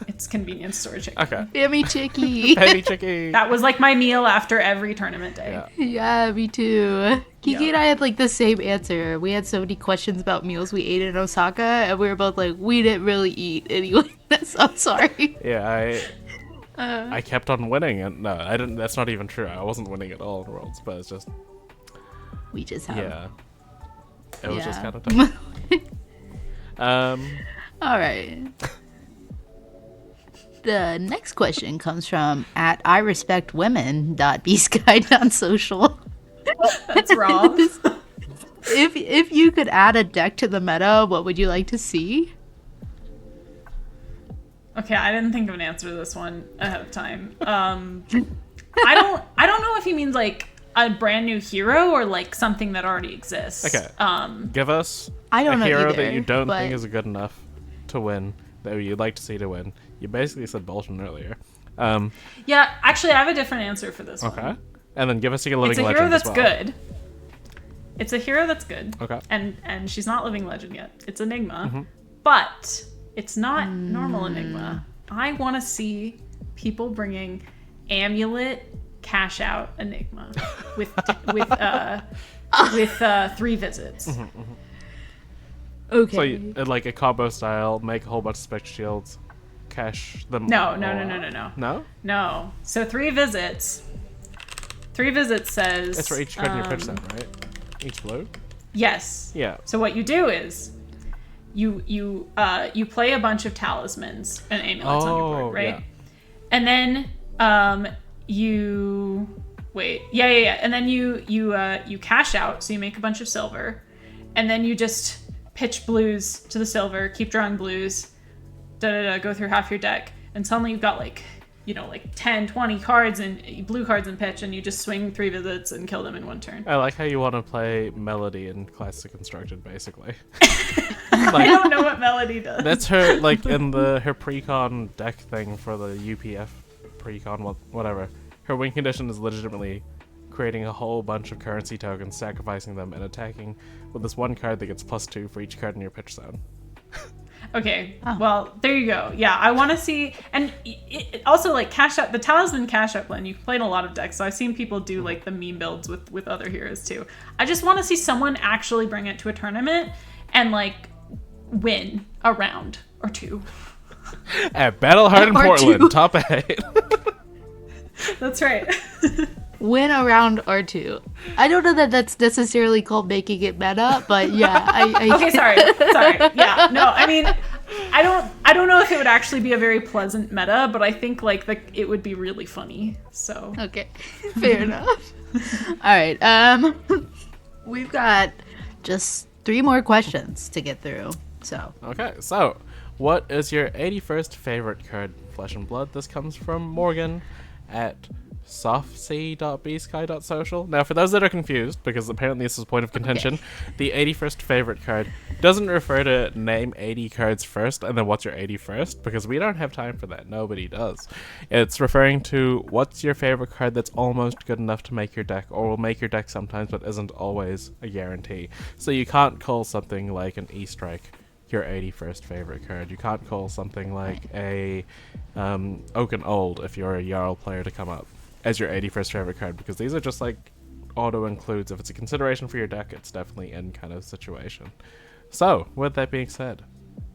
It's convenience store chicken. Okay. Yummy chicky. Heavy chicky. That was like my meal after every tournament day. Yeah. Yeah, me too. Kiki Yeah. and I had like the same answer. We had so many questions about meals we ate in Osaka, and we were both like, we didn't really eat anyway. So I'm sorry. Yeah, I kept on winning, and no, I didn't. That's not even true. I wasn't winning at all in Worlds, but it's just We just have. yeah. It was just Yeah. kind of tough. All right. The next question comes from at irespectwomen.bsky.social. That's wrong. If you could add a deck to the meta, what would you like to see? Okay, I didn't think of an answer to this one ahead of time. I don't know if he means like a brand new hero or like something that already exists. Okay. Give us I don't a know hero either, that you don't but- think is good enough to win, that you'd like to see to win. You basically said Bolton earlier. Yeah, actually, I have a different answer for this Okay. one. And then give us a living It's a legend hero that's as well. good. It's a hero that's good. Okay. And she's not living legend yet. It's Enigma, but it's not normal Enigma. I want to see people bringing Amulet cash out Enigma with 3 visits. Okay. So, like a combo style, make a whole bunch of spectre shields, cash them. No. all out. No? No. So 3 visits. 3 visits says. It's for each card in your pitch set, right? Each blue? Yes. Yeah. So what you do is you play a bunch of talismans and amulets on your board, right? Yeah. And then you wait. Yeah. And then you cash out, so you make a bunch of silver, and then you just pitch blues to the silver, keep drawing blues, go through half your deck, and suddenly you've got like 10, 20 cards and blue cards in pitch, and you just swing 3 visits and kill them in one turn. I like how you want to play Melody in Classic Constructed, basically. I don't know what Melody does. That's her, like, in her precon deck thing for the UPF precon, whatever. Her win condition is legitimately creating a whole bunch of currency tokens, sacrificing them, and attacking with this one card that gets +2 for each card in your pitch zone. Okay, well, there you go. Yeah, I want to see, and it also, like, cash out, the Talisman cash out blend, you've played a lot of decks, so I've seen people do, like, the meme builds with other heroes, too. I just want to see someone actually bring it to a tournament and, like, win a round or 2. At Battlehard in Portland, top 8. That's right. Win a round or 2. I don't know that that's necessarily called making it meta, but yeah. Okay, sorry. Yeah, no, I mean, I don't know if it would actually be a very pleasant meta, but I think like it would be really funny. So okay, fair enough. All right, we've got just 3 more questions to get through. So okay, so what is your 81st favorite card, Flesh and Blood? This comes from Morgan at softc.bsky.social. Now, for those that are confused, because apparently this is a point of contention, the 81st favorite card doesn't refer to name 80 cards first and then what's your 81st, because we don't have time for that. Nobody does. It's referring to what's your favorite card that's almost good enough to make your deck, or will make your deck sometimes but isn't always a guarantee. So you can't call something like an E-Strike your 81st favorite card. You can't call something like a Oaken Old, if you're a Jarl player, to come up as your 81st favorite card, because these are just like auto includes. If it's a consideration for your deck, it's definitely in kind of situation. So with that being said,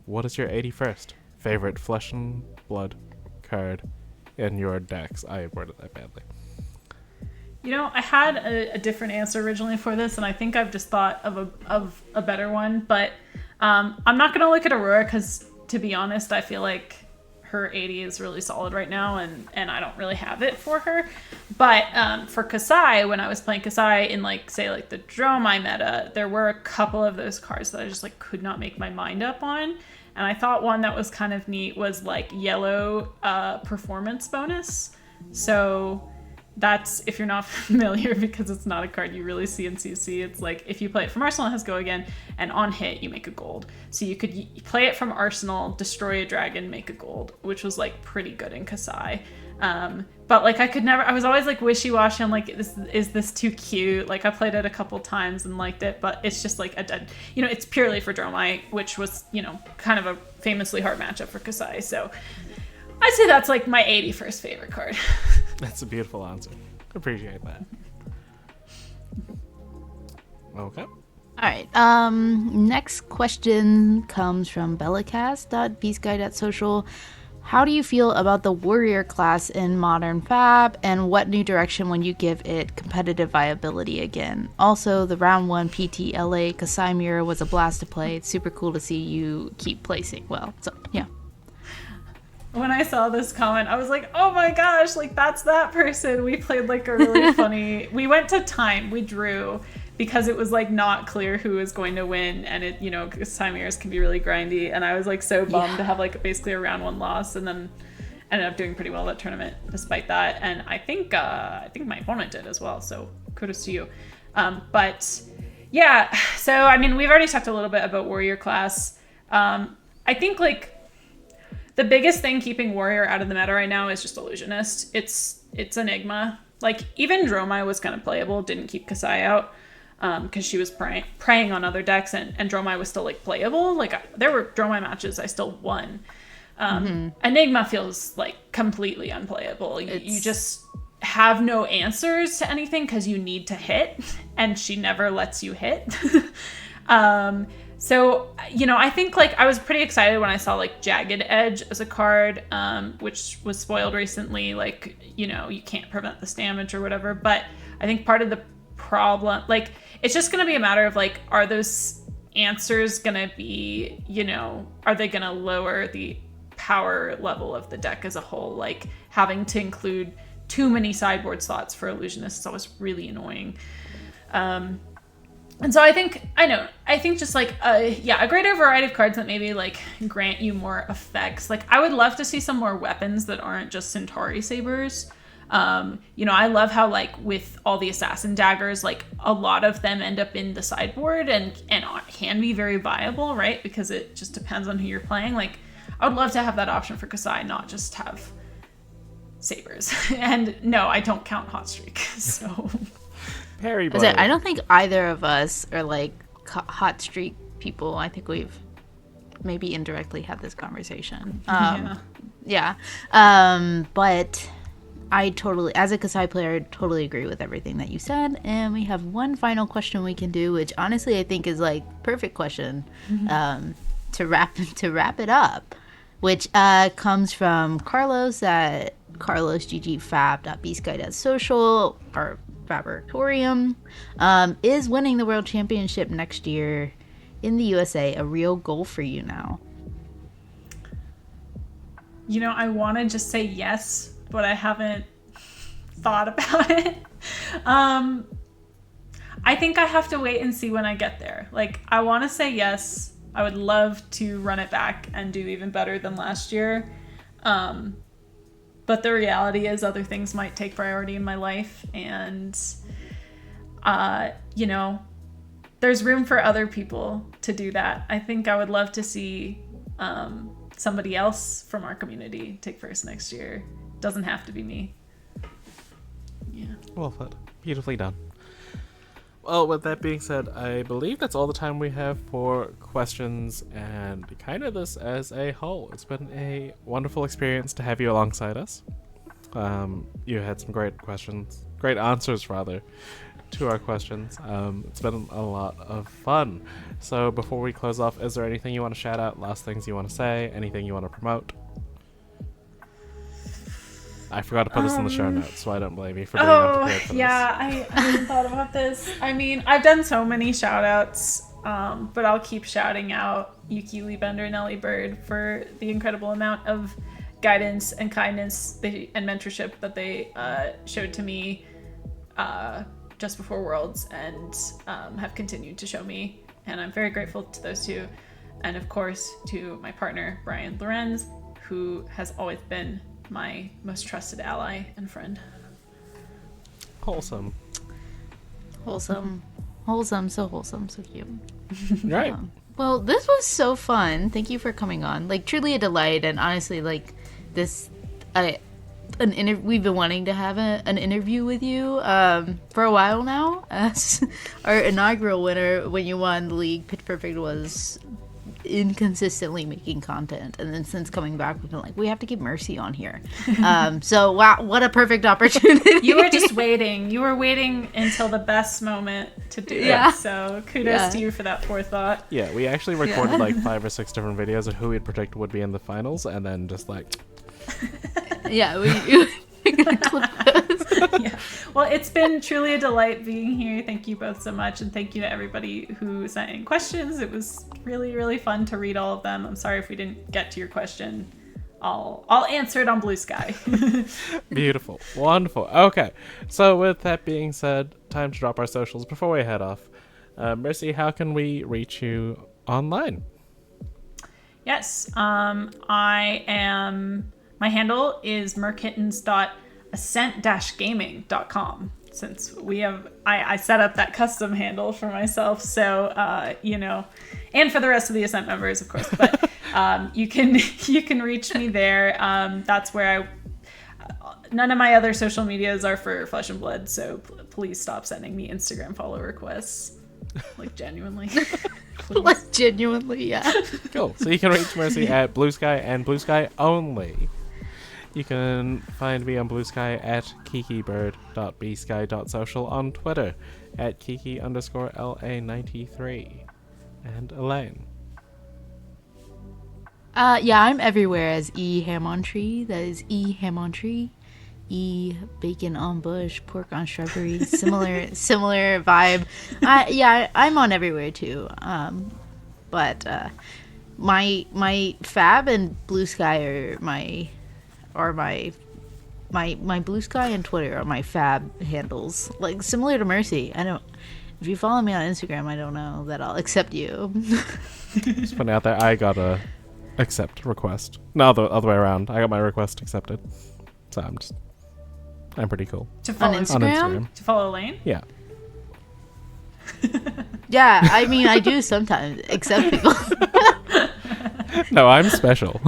what is your 81st favorite Flesh and Blood card in your decks? I worded that badly. You know, I had a different answer originally for this, and I think I've just thought of a better one, but I'm not going to look at Aurora because, to be honest, I feel like her 80 is really solid right now, and I don't really have it for her. But for Kasai, when I was playing Kasai in, like, say, like, the Dromai meta, there were a couple of those cards that I just, like, could not make my mind up on. And I thought one that was kind of neat was, like, yellow performance bonus. So that's, if you're not familiar, because it's not a card you really see in CC, it's like if you play it from Arsenal, it has Go Again, and on hit, you make a gold. So you could play it from Arsenal, destroy a dragon, make a gold, which was like pretty good in Kasai. But like I was always like wishy-washy. I'm like, is this too cute? Like I played it a couple times and liked it, but it's just like a dead, it's purely for Dromai, which was, kind of a famously hard matchup for Kasai. So I'd say that's like my 81st favorite card. That's a beautiful answer. Appreciate that. Okay. all right. Next question comes from bellacast.bsky.social. How do you feel about the warrior class in modern FAB, and what new direction would you give it competitive viability again? Also, the round 1 PTLA Kasai Mirror was a blast to play. It's super cool to see you keep placing well. So yeah. When I saw this comment, I was like, oh my gosh, like that's that person. We played like a really funny, we went to time, we drew, because it was like not clear who was going to win, and it, Kasai Mirrors can be really grindy, and I was like so bummed to have like basically a round 1 loss, and then ended up doing pretty well that tournament despite that, and I think my opponent did as well, so kudos to you. But yeah, so I mean, we've already talked a little bit about warrior class. I think like the biggest thing keeping warrior out of the meta right now is just illusionist. It's Enigma. Like even Dromai was kind of playable, didn't keep Kasai out because she was preying on other decks, and Dromai was still like playable. Like there were Dromai matches I still won. Enigma feels like completely unplayable. You just have no answers to anything because you need to hit, and she never lets you hit. So, I think, like, I was pretty excited when I saw, like, Jagged Edge as a card, which was spoiled recently. Like, you can't prevent this damage or whatever. But I think part of the problem, like, it's just going to be a matter of, like, are those answers going to be, are they going to lower the power level of the deck as a whole? Like, having to include too many sideboard slots for illusionists is always really annoying. And so I think just like a greater variety of cards that maybe like grant you more effects. Like I would love to see some more weapons that aren't just Centauri sabers. I love how like with all the assassin daggers, like a lot of them end up in the sideboard and can be very viable, right? Because it just depends on who you're playing. Like I would love to have that option for Kasai, not just have sabers. And no, I don't count Hot Streak. So Perry Blade. I don't think either of us are like Hot Streak people. I think we've maybe indirectly had this conversation. But I totally, as a Kasai player, totally agree with everything that you said. And we have one final question we can do, which honestly I think is like perfect question to wrap it up, which comes from Carlos at carlosggfab.bsky.social, our Fabricatorium. Is winning the world championship next year in the USA a real goal for you now? I want to just say yes, but I haven't thought about it. I think I have to wait and see when I get there. Like, I want to say yes. I would love to run it back and do even better than last year. But the reality is other things might take priority in my life. And, there's room for other people to do that. I think I would love to see somebody else from our community take first next year. Doesn't have to be me. Yeah. Well put. Beautifully done. Well, with that being said, I believe that's all the time we have for questions and kind of this as a whole. It's been a wonderful experience to have you alongside us. You had some great answers rather, to our questions. It's been a lot of fun. So before we close off, is there anything you want to shout out, last things you want to say, anything you want to promote? I forgot to put this in the show notes, so I don't blame you for being unprepared for this. I hadn't thought about this. I mean, I've done so many shout-outs, but I'll keep shouting out Yuki Lee Bender and Ellie Bird for the incredible amount of guidance and kindness and mentorship that they showed to me just before Worlds and have continued to show me. And I'm very grateful to those two. And of course, to my partner, Brian Lorenz, who has always been my most trusted ally and friend. Wholesome, so wholesome, so cute. Right. Well, this was so fun. Thank you for coming on. Like, truly a delight. And honestly, like, we've been wanting to have an interview with you for a while now. As our inaugural winner, when you won the league, Pitch Perfect was inconsistently making content, and then since coming back we've been like, we have to get Mercy on here. So wow, what a perfect opportunity. You were just waiting. You were waiting until the best moment to do it. So kudos to you for that forethought. Yeah, we actually recorded like 5 or 6 different videos of who we'd predict would be in the finals, and then just like we're gonna clip those. Well, it's been truly a delight being here. Thank you both so much, and thank you to everybody who sent in questions. It was really, really fun to read all of them. I'm sorry if we didn't get to your question. I'll answer it on Bluesky. Beautiful. Wonderful. Okay, so with that being said, time to drop our socials before we head off. Mercy, how can we reach you online? Yes, my handle is merkittens.ascent-gaming.com. Since I set up that custom handle for myself, so and for the rest of the Ascent members, of course. But you can reach me there. That's where none of my other social medias are for Flesh and Blood, so please stop sending me Instagram follow requests. Like, genuinely. Like, genuinely, yeah. Cool. So you can reach Mercy at Bluesky and Bluesky only. You can find me on Bluesky at kikibird.bsky.social, on Twitter at kiki_LA93. And Elaine. I'm everywhere as E Hamontree. That is E Hamontree. E bacon on bush, pork on shrubbery. Similar vibe. I'm on everywhere too. But my Fab and Bluesky are my my Bluesky and Twitter are my FAB handles, like similar to Mercy. I don't. If you follow me on Instagram, I don't know that I'll accept you. Just putting it out there, I got a accept request. No, the other way around. I got my request accepted. So I'm pretty cool. To follow On Instagram? To follow Lane? Yeah. Yeah, I mean, I do sometimes accept people. No, I'm special.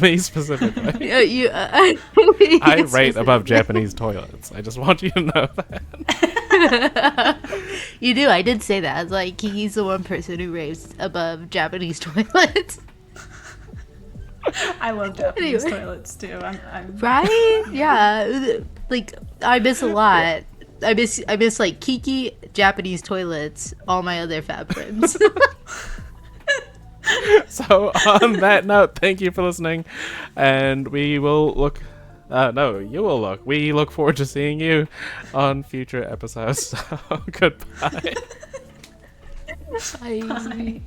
Me specifically. I I rate above Japanese toilets. I just want you to know that. You do. I did say that. I was like, he's the one person who raves above Japanese toilets. I love Japanese Anyway. toilets too. I'm Right? Yeah. Like, I miss a lot. I miss like Kiki, Japanese toilets, all my other FAB friends. So on that note, thank you for listening, and we will look. No, you will look. We look forward to seeing you on future episodes. So goodbye. Bye.